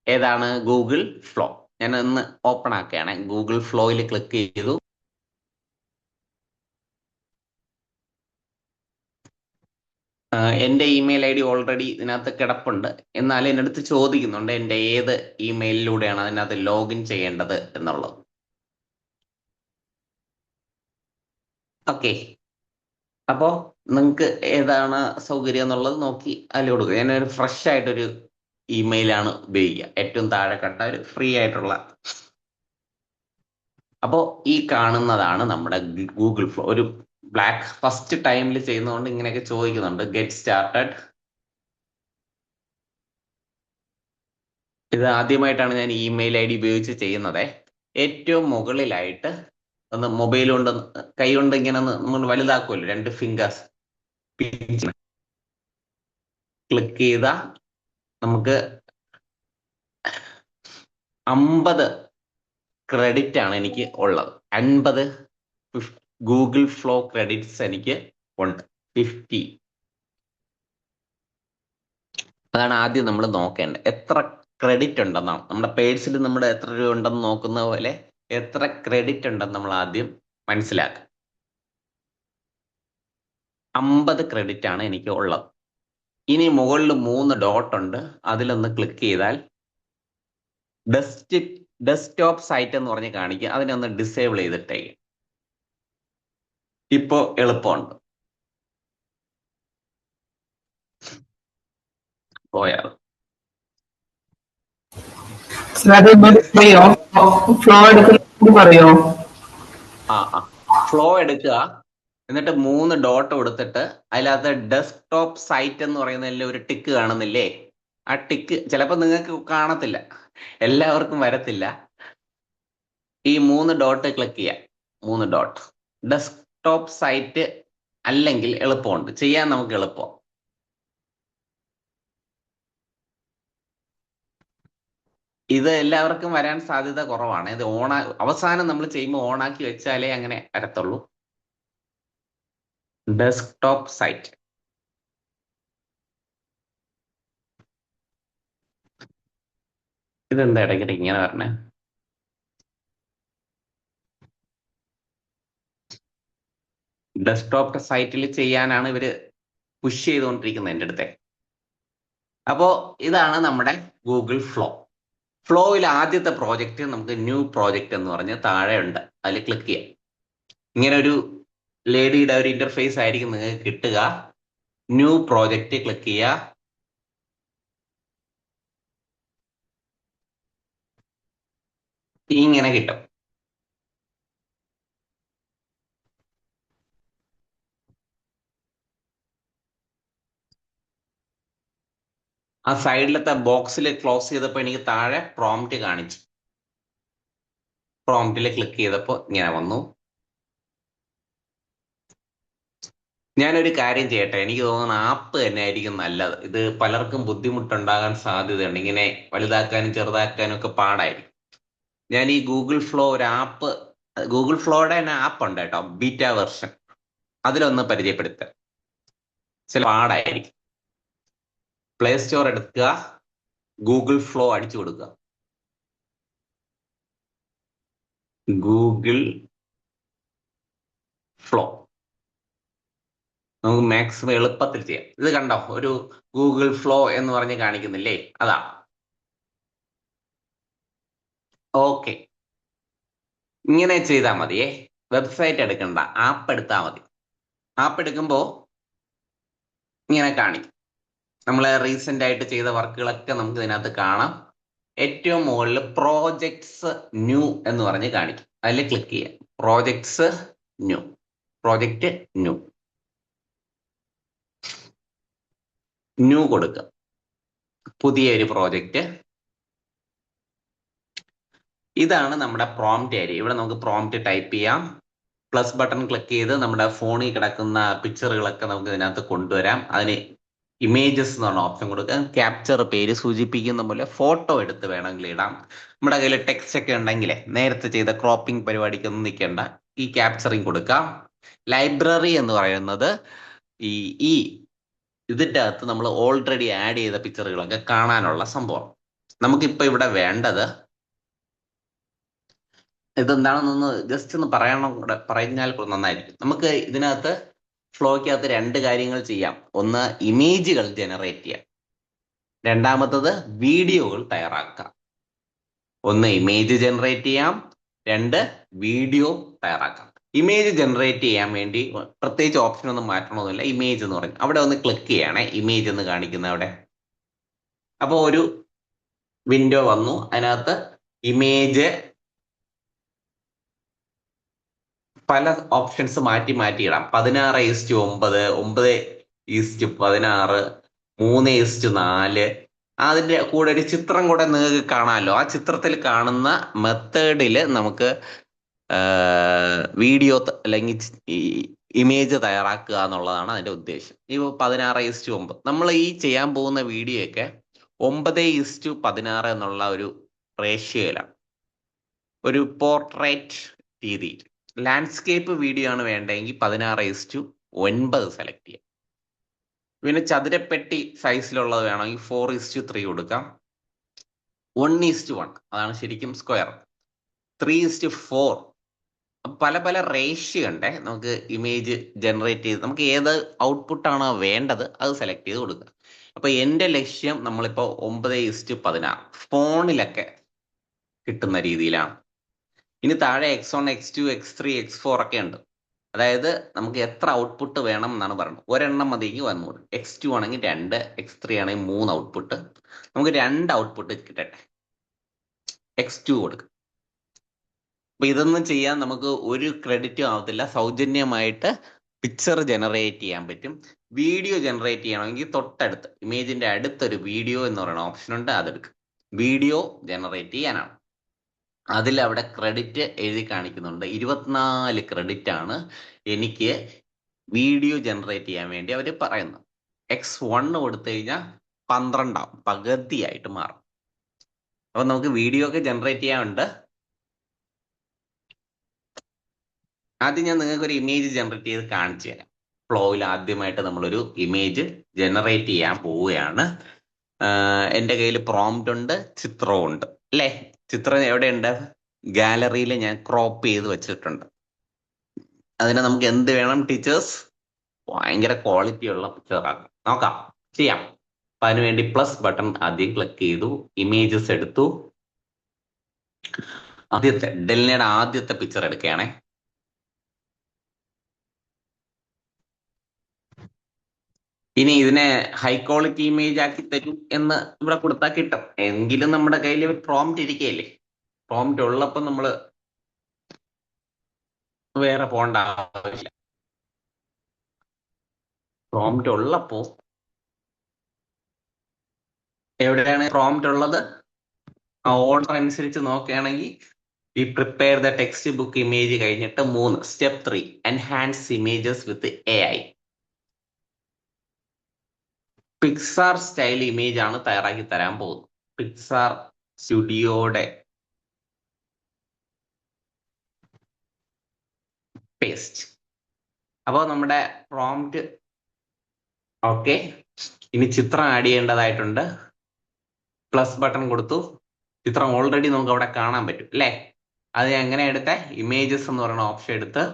ഏതാണ് ഗൂഗിൾ ഫ്ലോ. ഞാൻ ഒന്ന് ഓപ്പൺ ആക്കുകയാണ്. ഗൂഗിൾ ഫ്ലോയിൽ ക്ലിക്ക് ചെയ്തു. എൻ്റെ ഇമെയിൽ ID ഓൾറെഡി ഇതിനകത്ത് കിടപ്പുണ്ട്. എന്നാൽ എൻ്റെ അടുത്ത് ചോദിക്കുന്നുണ്ട് എൻ്റെ ഏത് ഇമെയിലിലൂടെയാണ് അതിനകത്ത് ലോഗിൻ ചെയ്യേണ്ടത് എന്നുള്ളത്. ഓക്കെ, അപ്പോൾ നിങ്ങൾക്ക് ഏതാണ് സൗകര്യം എന്നുള്ളത് നോക്കി അതിൽ കൊടുക്കുക. ഞാനൊരു ഫ്രഷ് ആയിട്ടൊരു ഇമെയിലാണ് ഉപയോഗിക്കുക. ഏറ്റവും താഴെ കണ്ട ഒരു ഫ്രീ ആയിട്ടുള്ള. അപ്പോൾ ഈ കാണുന്നതാണ് നമ്മുടെ ഗൂഗിൾ ഫ്ലോ. ഒരു ബ്ലാക്ക് ഫസ്റ്റ് ടൈമിൽ ചെയ്യുന്നതുകൊണ്ട് ഇങ്ങനെയൊക്കെ ചോദിക്കുന്നുണ്ട്. Get started. ഇത് ആദ്യമായിട്ടാണ് ഞാൻ ഇമെയിൽ ID ഉപയോഗിച്ച് ചെയ്യുന്നത്. ഏറ്റവും മുകളിലായിട്ട് ഒന്ന് മൊബൈൽ കൊണ്ട് കൈ കൊണ്ട് ഇങ്ങനെ നമ്മൾ വലുതാക്കുമല്ലോ, 2 ഫിംഗേഴ്സ്. ക്ലിക്ക് ചെയ്ത നമുക്ക് 50 ക്രെഡിറ്റ് ആണ് എനിക്ക് ഉള്ളത്. 50 ഗൂഗിൾ ഫ്ലോ ക്രെഡിറ്റ്സ് എനിക്ക് ഉണ്ട്. 50. അതാണ് ആദ്യം നമ്മൾ നോക്കേണ്ടത്. എത്ര ക്രെഡിറ്റ് ഉണ്ടെന്നാണ് നമ്മുടെ പേഴ്സിൽ നമ്മുടെ എത്ര രൂപ ഉണ്ടെന്ന് നോക്കുന്ന പോലെ എത്ര ക്രെഡിറ്റ് ഉണ്ടെന്ന് നമ്മൾ ആദ്യം മനസ്സിലാക്കുക. 50 ക്രെഡിറ്റ് ആണ് എനിക്ക് ഉള്ളത്. ഇനി മുകളിൽ 3 ഡോട്ട് ഉണ്ട്, അതിലൊന്ന് ക്ലിക്ക് ചെയ്താൽ ഡെസ്ക്ടോപ്പ് സൈറ്റ് എന്ന് പറഞ്ഞ് കാണിക്കുക. അതിനെ ഒന്ന് ഡിസേബിൾ ചെയ്തിട്ടേ. ഇപ്പോ എളുപ്പമുണ്ട്. പോയാൽ ഫ്ലോ എടുക്കുക, എന്നിട്ട് 3 ഡോട്ട് കൊടുത്തിട്ട് അതിനകത്ത് ഡെസ്ക്ടോപ്പ് സൈറ്റ് എന്ന് പറയുന്നതിൽ ഒരു ടിക്ക് കാണുന്നില്ലേ? ആ ടിക്ക് ചിലപ്പോൾ നിങ്ങൾക്ക് കാണത്തില്ല, എല്ലാവർക്കും വരത്തില്ല. ഈ 3 ഡോട്ട് ക്ലിക്ക് ചെയ്യാം. 3 ഡോട്ട് ഡെസ്ക്ടോപ്പ് സൈറ്റ് അല്ലെങ്കിൽ എളുപ്പമുണ്ട് ചെയ്യാൻ, നമുക്ക് എളുപ്പം. ഇത് എല്ലാവർക്കും വരാൻ സാധ്യത കുറവാണ്. ഇത് അവസാനം നമ്മൾ ചെയ്യുമ്പോൾ ഓണാക്കി വെച്ചാലേ അങ്ങനെ വരത്തുള്ളൂ. Desktop site. ഇതെന്താ ഇടയ്ക്കിടെ ഇങ്ങനെ പറഞ്ഞേ? ഡെസ്ക്ടോപ്പ് സൈറ്റിൽ ചെയ്യാനാണ് ഇവര് പുഷ് ചെയ്തുകൊണ്ടിരിക്കുന്നത് എൻ്റെ അടുത്തെ. അപ്പോ ഇതാണ് നമ്മുടെ ഗൂഗിൾ ഫ്ലോ. ഫ്ലോയിൽ ആദ്യത്തെ പ്രോജക്റ്റ് നമുക്ക് ന്യൂ പ്രോജക്റ്റ് എന്ന് പറഞ്ഞ് താഴെ ഉണ്ട്, അതിൽ ക്ലിക്ക് ചെയ്യാം. ഇങ്ങനെ ഒരു ലേഡിയുടെ ഒരു ഇന്റർഫേസ് ആയിരിക്കും നിങ്ങൾക്ക് കിട്ടുക. ന്യൂ പ്രോജക്റ്റ് ക്ലിക്ക് ചെയ്യുക. ഇങ്ങനെ കിട്ടും. ആ സൈഡിലത്തെ ബോക്സിൽ ക്ലോസ് ചെയ്തപ്പോൾ എനിക്ക് താഴെ പ്രോംപ്റ്റ് കാണിച്ചു. പ്രോംപ്റ്റിൽ ക്ലിക്ക് ചെയ്തപ്പോൾ ഇങ്ങനെ വന്നു. ഞാനൊരു കാര്യം ചെയ്യട്ടെ, എനിക്ക് തോന്നുന്ന ആപ്പ് തന്നെ ആയിരിക്കും നല്ലത്. ഇത് പലർക്കും ബുദ്ധിമുട്ടുണ്ടാകാൻ സാധ്യതയുണ്ട്, ഇങ്ങനെ വലുതാക്കാനും ചെറുതാക്കാനും ഒക്കെ പാടായിരിക്കും. ഞാൻ ഈ ഗൂഗിൾ ഫ്ലോ ഒരു ആപ്പ്, ഗൂഗിൾ ഫ്ലോയുടെ തന്നെ ആപ്പ് ഉണ്ട് കേട്ടോ, ബീറ്റ വെർഷൻ, അതിലൊന്ന് പരിചയപ്പെടുത്തുക. ചില പാടായിരിക്കും. പ്ലേ സ്റ്റോർ എടുക്കുക, ഗൂഗിൾ ഫ്ലോ അടിച്ചു കൊടുക്കുക. ഗൂഗിൾ ഫ്ലോ നമുക്ക് മാക്സിമം എളുപ്പത്തിൽ ചെയ്യാം. ഇത് കണ്ടോ, ഒരു ഗൂഗിൾ ഫ്ലോ എന്ന് പറഞ്ഞ് കാണിക്കുന്നില്ലേ? അതാ. ഓക്കെ, ഇങ്ങനെ ചെയ്താൽ മതിയേ. വെബ്സൈറ്റ് എടുക്കണ്ട, ആപ്പ് എടുത്താൽ മതി. ആപ്പ് എടുക്കുമ്പോൾ ഇങ്ങനെ കാണിക്കും. നമ്മൾ റീസെന്റ് ആയിട്ട് ചെയ്ത വർക്കുകളൊക്കെ നമുക്ക് ഇതിനകത്ത് കാണാം. ഏറ്റവും മുകളിൽ പ്രോജക്ട്സ് ന്യൂ എന്ന് പറഞ്ഞ് കാണിക്കും, അതിൽ ക്ലിക്ക് ചെയ്യാം. Projects new, project new, new കൊടുക്കുക. പുതിയൊരു പ്രോജക്റ്റ്. ഇതാണ് നമ്മുടെ പ്രോംപ്റ്റ് ഏരിയ. ഇവിടെ നമുക്ക് പ്രോംപ്റ്റ് ടൈപ്പ് ചെയ്യാം. പ്ലസ് ബട്ടൺ ക്ലിക്ക് ചെയ്ത് നമ്മുടെ ഫോണിൽ കിടക്കുന്ന പിക്ചറുകളൊക്കെ നമുക്ക് ഇതിനകത്ത് കൊണ്ടുവരാം. അതിന് ഇമേജസ് എന്ന് പറഞ്ഞ ഓപ്ഷൻ കൊടുക്കാം. ക്യാപ്ചർ പേര് സൂചിപ്പിക്കുന്ന പോലെ ഫോട്ടോ എടുത്ത് വേണമെങ്കിൽ ഇടാം. നമ്മുടെ കയ്യിൽ ടെക്സ്റ്റ് ഒക്കെ ഉണ്ടെങ്കിൽ നേരത്തെ ചെയ്ത ക്രോപ്പിംഗ് പരിപാടിക്കൊന്നും നിൽക്കേണ്ട, ഈ ക്യാപ്ചറിങ് കൊടുക്കാം. ലൈബ്രറി എന്ന് പറയുന്നത് ഈ ഇതിൻ്റെ അകത്ത് നമ്മൾ ഓൾറെഡി ആഡ് ചെയ്ത പിക്ചറുകളൊക്കെ കാണാനുള്ള സംഭവം. നമുക്കിപ്പോൾ ഇവിടെ വേണ്ടത് ഇതെന്താണെന്നൊന്ന് ജസ്റ്റ് ഒന്ന് പറഞ്ഞാൽ നന്നായിരിക്കും. നമുക്ക് ഇതിനകത്ത് ഫ്ലോയ്ക്കകത്ത് 2 കാര്യങ്ങൾ ചെയ്യാം. ഒന്ന് ഇമേജുകൾ ജനറേറ്റ് ചെയ്യാം, രണ്ടാമത്തത് വീഡിയോകൾ തയ്യാറാക്കാം. ഒന്ന് ഇമേജ് ജനറേറ്റ് ചെയ്യാം, 2 വീഡിയോ തയ്യാറാക്കാം. ഇമേജ് ജനറേറ്റ് ചെയ്യാൻ വേണ്ടി പ്രത്യേകിച്ച് ഓപ്ഷൻ ഒന്നും മാറ്റണമെന്നില്ല. ഇമേജ് എന്ന് പറഞ്ഞു അവിടെ ഒന്ന് ക്ലിക്ക് ചെയ്യണേ, ഇമേജ് എന്ന് കാണിക്കുന്ന അവിടെ. അപ്പോൾ ഒരു വിൻഡോ വന്നു, അതിനകത്ത് ഇമേജ് പല ഓപ്ഷൻസ് മാറ്റി ഇടാം. 16:9, 9:16, 3:4. അതിന്റെ കൂടെ ഒരു ചിത്രം കൂടെ നിങ്ങൾക്ക് കാണാമല്ലോ. ആ ചിത്രത്തിൽ കാണുന്ന മെത്തേഡിൽ നമുക്ക് വീഡിയോ അല്ലെങ്കിൽ ഇമേജ് തയ്യാറാക്കുക എന്നുള്ളതാണ് അതിന്റെ ഉദ്ദേശം. ഈ 16:9 നമ്മൾ ഈ ചെയ്യാൻ പോകുന്ന വീഡിയോ ഒക്കെ 9:16 എന്നുള്ള ഒരു റേഷ്യോയിലാണ്, ഒരു പോർട്രേറ്റ് രീതിയിൽ. ലാൻഡ്സ്കേപ്പ് വീഡിയോ ആണ് വേണ്ടതെങ്കിൽ 16:9 സെലക്ട് ചെയ്യാം. പിന്നെ ചതുരപ്പെട്ടി സൈസിലുള്ളത് വേണമെങ്കിൽ 4:3 കൊടുക്കാം. 1:1 അതാണ് ശരിക്കും സ്ക്വയർ. 3:4 പല പല റേഷ്യോ ഉണ്ട്. നമുക്ക് ഇമേജ് ജനറേറ്റ് ചെയ്ത് നമുക്ക് ഏത് ഔട്ട്പുട്ട് ആണോ വേണ്ടത് അത് സെലക്ട് ചെയ്ത് കൊടുക്കുക. അപ്പൊ എന്റെ ലക്ഷ്യം നമ്മളിപ്പോ 9:16 ഫോണിലൊക്കെ കിട്ടുന്ന രീതിയിലാണ്. ഇനി താഴെ X1, X2, X3, X4 ഒക്കെ ഉണ്ട്. അതായത് നമുക്ക് എത്ര ഔട്ട്പുട്ട് വേണം എന്നാണ് പറയുന്നത്. ഒരെണ്ണം മതിയെങ്കിൽ 1 X2 ആണെങ്കിൽ 2, X3 ആണെങ്കിൽ 3 ഔട്ട്പുട്ട്. നമുക്ക് 2 ഔട്ട്പുട്ട് കിട്ടട്ടെ, X2 കൊടുക്കും. അപ്പൊ ഇതൊന്നും ചെയ്യാൻ നമുക്ക് ഒരു ക്രെഡിറ്റും ആവത്തില്ല. സൗജന്യമായിട്ട് പിക്ചർ ജനറേറ്റ് ചെയ്യാൻ പറ്റും. വീഡിയോ ജനറേറ്റ് ചെയ്യണമെങ്കിൽ തൊട്ടടുത്ത് ഇമേജിന്റെ അടുത്തൊരു വീഡിയോ എന്ന് പറയുന്ന ഓപ്ഷൻ ഉണ്ട്, അതെടുക്കും. വീഡിയോ ജനറേറ്റ് ചെയ്യാനാണ്. അതിൽ അവിടെ ക്രെഡിറ്റ് എഴുതി കാണിക്കുന്നുണ്ട്. 24 ക്രെഡിറ്റ് ആണ് എനിക്ക് വീഡിയോ ജനറേറ്റ് ചെയ്യാൻ വേണ്ടി അവർ പറയുന്നത്. X1 കൊടുത്തു കഴിഞ്ഞാൽ 12 ആവും, പകുതിയായിട്ട് മാറും. അപ്പൊ നമുക്ക് വീഡിയോ ഒക്കെ ജനറേറ്റ് ചെയ്യാനുണ്ട്. ആദ്യം ഞാൻ നിങ്ങൾക്ക് ഒരു ഇമേജ് ജനറേറ്റ് ചെയ്ത് കാണിച്ചു തരാം. ഫ്ലോയിൽ ആദ്യമായിട്ട് നമ്മളൊരു ഇമേജ് ജനറേറ്റ് ചെയ്യാൻ പോവുകയാണ്. എൻ്റെ കയ്യിൽ പ്രോംപ്റ്റ് ഉണ്ട്, ചിത്രവും ഉണ്ട് അല്ലേ. ചിത്രം എവിടെയുണ്ട്? ഗാലറിയിൽ ഞാൻ ക്രോപ്പ് ചെയ്ത് വെച്ചിട്ടുണ്ട്. അതിന് നമുക്ക് എന്ത് വേണം ടീച്ചേഴ്സ്? ഭയങ്കര ക്വാളിറ്റി ഉള്ള പിക്ചറാക്കാം. നോക്കാം, ചെയ്യാം. അപ്പൊ അതിനുവേണ്ടി പ്ലസ് ബട്ടൺ ആദ്യം ക്ലിക്ക് ചെയ്തു, ഇമേജസ് എടുത്തു. ആദ്യത്തെ ഡെലിനയുടെ ആദ്യത്തെ പിക്ചർ എടുക്കുകയാണേ. ഇനി ഇതിനെ ഹൈ ക്വാളിറ്റി ഇമേജ് ആക്കി തരും എന്ന് ഇവിടെ കൊടുത്താൽ കിട്ടും. എങ്കിലും നമ്മുടെ കയ്യിൽ പ്രോംപ്റ്റ് ഇരിക്കുകയല്ലേ. പ്രോംപ്റ്റ് ഉള്ളപ്പോൾ നമ്മൾ വേറെ പോകേണ്ട ആവശ്യമില്ല. പ്രോംപ്റ്റ് ഉള്ളപ്പോ എവിടെയാണ് പ്രോംപ്റ്റ് ഉള്ളത്? ആ ഓർഡർ അനുസരിച്ച് നോക്കുകയാണെങ്കിൽ ഈ prepare the text book image കഴിഞ്ഞിട്ട് 3 സ്റ്റെപ്പ് 3 എൻഹാൻസ് ഇമേജസ് വിത്ത് AI. പിക്സാർ സ്റ്റൈൽ ഇമേജ് ആണ് തയ്യാറാക്കി തരാൻ പോകുന്നത്. പിക്സാർ സ്റ്റുഡിയോയുടെ പേസ്റ്റ്. അപ്പോൾ നമ്മുടെ പ്രോംപ്റ്റ് ഓക്കെ. ഇനി ചിത്രം ആഡ് ചെയ്യേണ്ടതായിട്ടുണ്ട്. പ്ലസ് ബട്ടൺ കൊടുത്തു. ചിത്രം ഓൾറെഡി നമുക്ക് അവിടെ കാണാൻ പറ്റും അല്ലേ. അത് എങ്ങനെ എടുത്ത ഇമേജസ് എന്ന് പറയുന്ന ഓപ്ഷൻ എടുത്ത്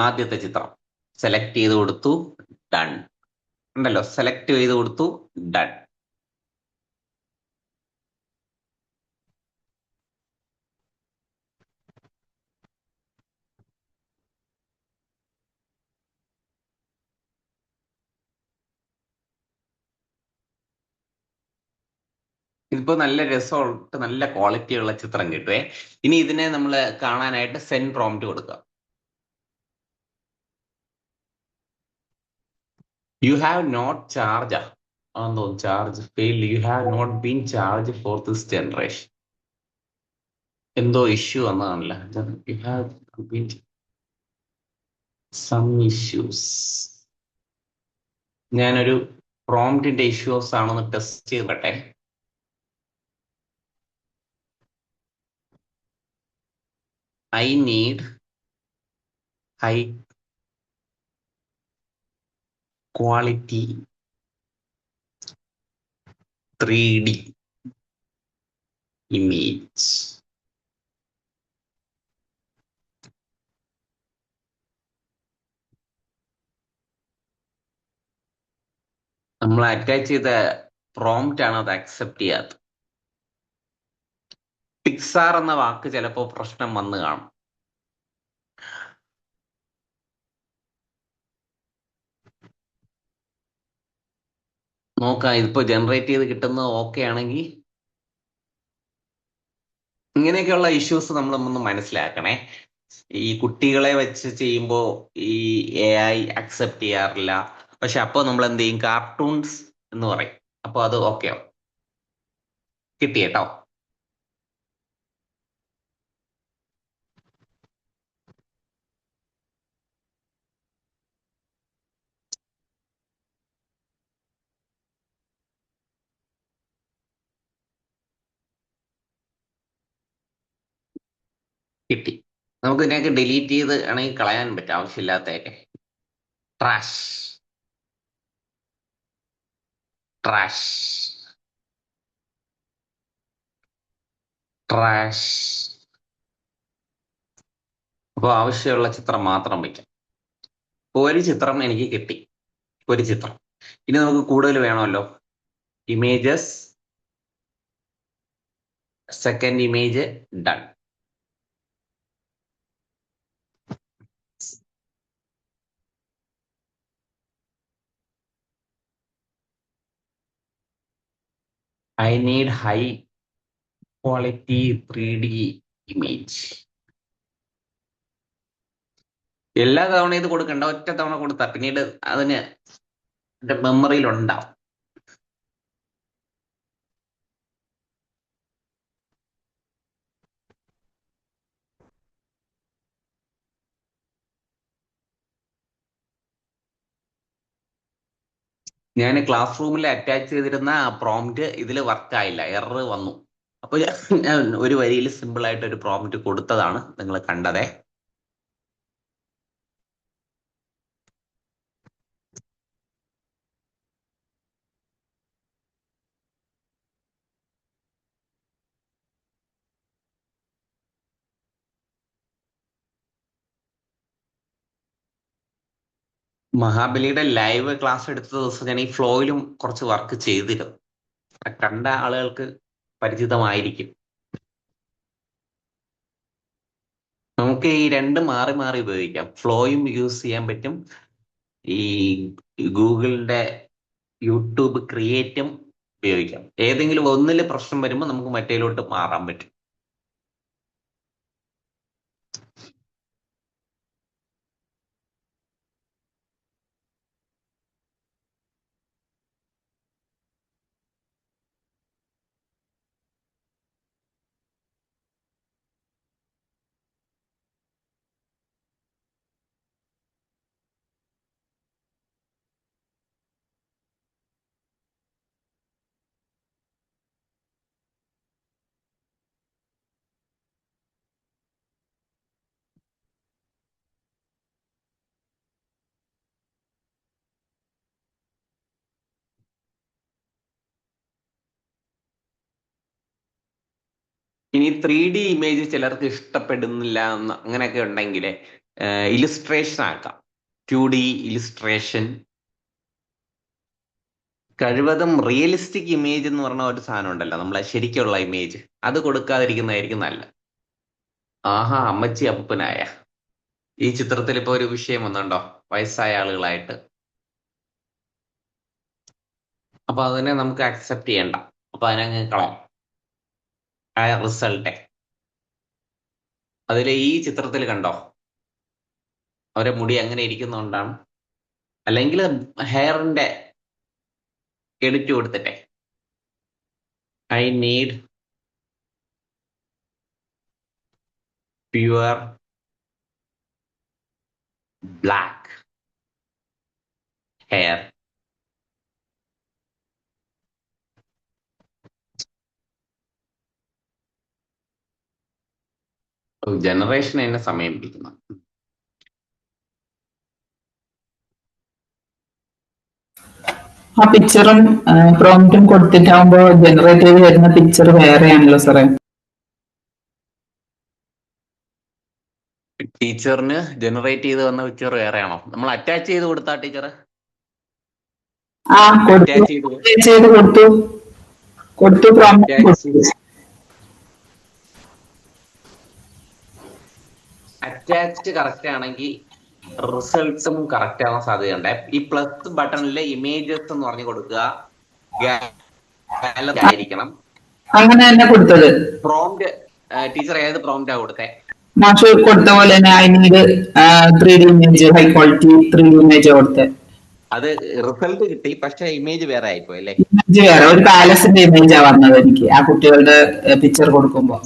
ആദ്യത്തെ ചിത്രം സെലക്ട് ചെയ്ത് കൊടുത്തു, ഡൺ ഉണ്ടല്ലോ. സെലക്ട് ചെയ്ത് കൊടുത്തു, ഡൺ. ഇതിപ്പോ നല്ല രസമുള്ള നല്ല ക്വാളിറ്റി ഉള്ള ചിത്രം കിട്ടുവേ. ഇനി ഇതിനെ നമ്മൾ കാണാനായിട്ട് സെൻഡ് പ്രോംപ്റ്റ് കൊടുക്കുക. യു ഹാവ് നോട്ട് ചാർജ് ആണെന്ന് തോന്നുന്നു. Charge failed. You have not been charge for this generation. എന്തോ ഇഷ്യൂ വന്നതാണല്ല. You have been some issues. ഞാനൊരു പ്രോംപ്റ്റിന്റെ ഇഷ്യൂസ് ആണെന്ന് ടെസ്റ്റ് ചെയ്യട്ടെ. I need high quality 3D image. നമ്മൾ അറ്റാച്ച് ചെയ്ത പ്രോംപ്റ്റ് ആണ് അത് അക്സെപ്റ്റ് ചെയ്യാത്തത്. പിക്സാർ എന്ന വാക്ക് ചിലപ്പോൾ പ്രശ്നം വന്ന് കാണും. നോക്കാം, ഇതിപ്പോ ജനറേറ്റ് ചെയ്ത് കിട്ടുന്നത് ഓക്കെ ആണെങ്കിൽ. ഇങ്ങനെയൊക്കെയുള്ള ഇഷ്യൂസ് നമ്മളൊന്ന് മനസ്സിലാക്കണേ. ഈ കുട്ടികളെ വെച്ച് ചെയ്യുമ്പോൾ ഈ AI അക്സെപ്റ്റ് ചെയ്യാറില്ല. പക്ഷെ അപ്പോൾ നമ്മൾ എന്ത് ചെയ്യും? കാർട്ടൂൺസ് എന്ന് പറയും. അപ്പോൾ അത് ഓക്കെ ആവും. കിട്ടി കേട്ടോ. കിട്ടി. നമുക്ക് ഇതിനെയൊക്കെ ഡിലീറ്റ് ചെയ്ത് ആണെങ്കിൽ കളയാൻ പറ്റും, ആവശ്യമില്ലാത്തതൊക്കെ. Trash, trash, trash. അപ്പോൾ ആവശ്യമുള്ള ചിത്രം മാത്രം വയ്ക്കാം. ഒരു ചിത്രം എനിക്ക് കിട്ടി, ഒരു ചിത്രം. ഇനി നമുക്ക് കൂടുതൽ വേണമല്ലോ. Images, second image, done. I need high quality 3D image. എല്ലാ തവണ ഇത് കൊടുക്കണ്ട, ഒറ്റ തവണ കൊടുത്താ പിന്നീട് അതിന് മെമ്മറിയിൽ ഉണ്ടാവും. ഞാൻ ക്ലാസ് റൂമിൽ അറ്റാച്ച് ചെയ്തിരുന്ന പ്രോംപ്റ്റ് ഇതിൽ വർക്കായില്ല, എറർ വന്നു. അപ്പൊ ഞാൻ ഒരു വരിയിൽ സിമ്പിൾ ആയിട്ട് ഒരു പ്രോംപ്റ്റ് കൊടുത്തതാണ് നിങ്ങൾ കണ്ടതേ. മഹാബലിയുടെ ലൈവ് ക്ലാസ് എടുത്ത ദിവസം ഞാൻ ഈ ഫ്ലോയിലും കുറച്ച് വർക്ക് ചെയ്തിരുന്നു. കണ്ട ആളുകൾക്ക് പരിചിതമായിരിക്കും. നമുക്ക് ഈ രണ്ട് മാറി മാറി ഉപയോഗിക്കാം. ഫ്ലോയും യൂസ് ചെയ്യാൻ പറ്റും, ഈ ഗൂഗിളിന്റെ യൂട്യൂബ് ക്രിയേറ്റും ഉപയോഗിക്കാം. ഏതെങ്കിലും ഒന്നിൽ പ്രശ്നം വരുമ്പോൾ നമുക്ക് മറ്റേലോട്ട് മാറാൻ പറ്റും. ഇനി 3D ഇമേജ് ചിലർക്ക് ഇഷ്ടപ്പെടുന്നില്ല എന്ന് അങ്ങനെയൊക്കെ ഉണ്ടെങ്കിൽ ഇലിസ്ട്രേഷൻ ആക്കാം. 2D illustration. കഴിവതും റിയലിസ്റ്റിക് ഇമേജ് എന്ന് പറഞ്ഞ ഒരു സാധനം ഉണ്ടല്ലോ, നമ്മളെ ശരിക്കുള്ള ഇമേജ്, അത് കൊടുക്കാതിരിക്കുന്നതായിരിക്കും നല്ലത്. ആഹാ, അമ്മച്ചി അപ്പനായ. ഈ ചിത്രത്തിൽ ഇപ്പൊ ഒരു വിഷയം വന്നുണ്ടോ, വയസ്സായ ആളുകളായിട്ട്. അപ്പൊ അതിനെ നമുക്ക് അക്സെപ്റ്റ് ചെയ്യണ്ട, അപ്പൊ അതിനങ്ങ് കളയാം ആ റിസൾട്ടെ. അതിൽ ഈ ചിത്രത്തിൽ കണ്ടോ, അവരെ മുടി അങ്ങനെ ഇരിക്കുന്നതുകൊണ്ടാണ്. അല്ലെങ്കിൽ ഹെയറിന്റെ എഡിറ്റ് കൊടുത്തിട്ടെ, I need pure black hair. Generation എന്നെ സമയം പിടിക്കുന്നു. ആ പിക്ചറും പ്രോംപ്റ്റും കൊടുത്തിട്ടാകുമ്പോ ജനറേറ്റ് ചെയ്ത് വരുന്ന പിക്ചർ വേറെയാണല്ലോ സാറേ. ടീച്ചറിന് ജനറേറ്റ് ചെയ്ത് വന്ന പിക്ചർ വേറെയാണോ? നമ്മൾ അറ്റാച്ച് ചെയ്ത് കൊടുത്താ ടീച്ചർ? ആ കൊടുത്തു, അറ്റാച്ച് ചെയ്ത് ചെയ്ത് കൊടുത്തു, കൊടുത്തു പ്രോംപ്റ്റ് കൊടുത്തു. അറ്റാച്ച് കറക്റ്റ് ആണെങ്കിൽ റിസൾട്ടും കറക്റ്റ് ആവാൻ സാധ്യതയുണ്ട്. ഈ പ്ലസ് ബട്ടണിലെ ഇമേജസ് എന്ന് പറഞ്ഞു കൊടുക്കുക, ഗാലറി ആയിരിക്കണം. അങ്ങനെ തന്നെ കൊടുത്തത്. പ്രോംപ്റ്റ് ടീച്ചർ ഏത് പ്രോംപ്റ്റാ കൊടുത്തേ? മാഷ് കൊടുത്ത പോലെ തന്നെ I need 3D image, high quality 3D image കൊടുത്തത്. അത് റിസൾട്ട് കിട്ടി, പക്ഷെ ഇമേജ് വേറെ ആയിപ്പോയി അല്ലേ? ഇമേജ് വേറെ, ഒരു പാലസിന്റെ ഇമേജാ വന്നത് എനിക്ക് ആ കുട്ടികളുടെ പിക്ചർ കൊടുക്കുമ്പോ.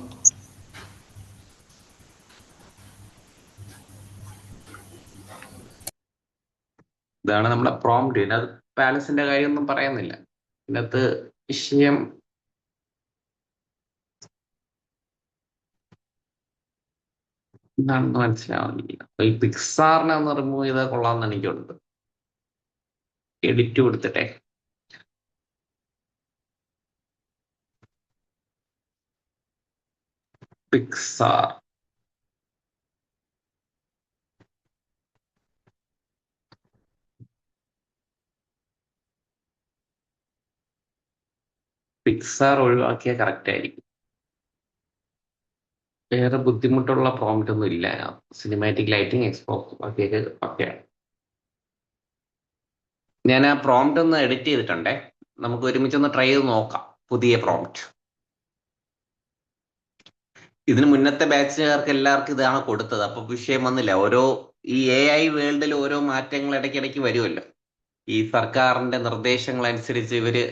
ഇതാണ് നമ്മുടെ പ്രോംപ്റ്റ്. ഇതിനകത്ത് പാലസിന്റെ കാര്യമൊന്നും പറയുന്നില്ല. ഇതിനകത്ത് വിഷയം എന്താണെന്ന് മനസ്സിലാവുന്നില്ല. ഈ പിക്സാറിനെ ഒന്ന് റിമൂവ് ചെയ്താൽ കൊള്ളാമെന്ന് എനിക്കുണ്ട്. എഡിറ്റ് കൊടുത്തിട്ടെ. പിക്സാർ. പിക്സാർ ഒഴിവാക്കിയാൽ കറക്റ്റ് ആയിരിക്കും. വേറെ ബുദ്ധിമുട്ടുള്ള പ്രോംപ്റ്റ് ഒന്നും ഇല്ല. സിനിമാറ്റിക് ലൈറ്റിംഗ്, എക്സ്പോസ്, ബാക്കിയൊക്കെ ഓക്കെയാണ്. ഞാൻ ആ പ്രോംപ്റ്റ് ഒന്ന് എഡിറ്റ് ചെയ്തിട്ടുണ്ടേ. നമുക്ക് ഒരുമിച്ചൊന്ന് ട്രൈ ചെയ്ത് നോക്കാം പുതിയ പ്രോംപ്റ്റ്. ഇതിന് മുന്നത്തെ ബാച്ചുകാർക്ക് എല്ലാവർക്കും ഇതാണ് കൊടുത്തത്. അപ്പൊ വിഷയം വന്നില്ല. ഈ AI വേൾഡിൽ ഓരോ മാറ്റങ്ങൾ ഇടയ്ക്കിടയ്ക്ക് വരുമല്ലോ. ഈ സർക്കാരിന്റെ നിർദ്ദേശങ്ങൾ അനുസരിച്ച് ഇവര്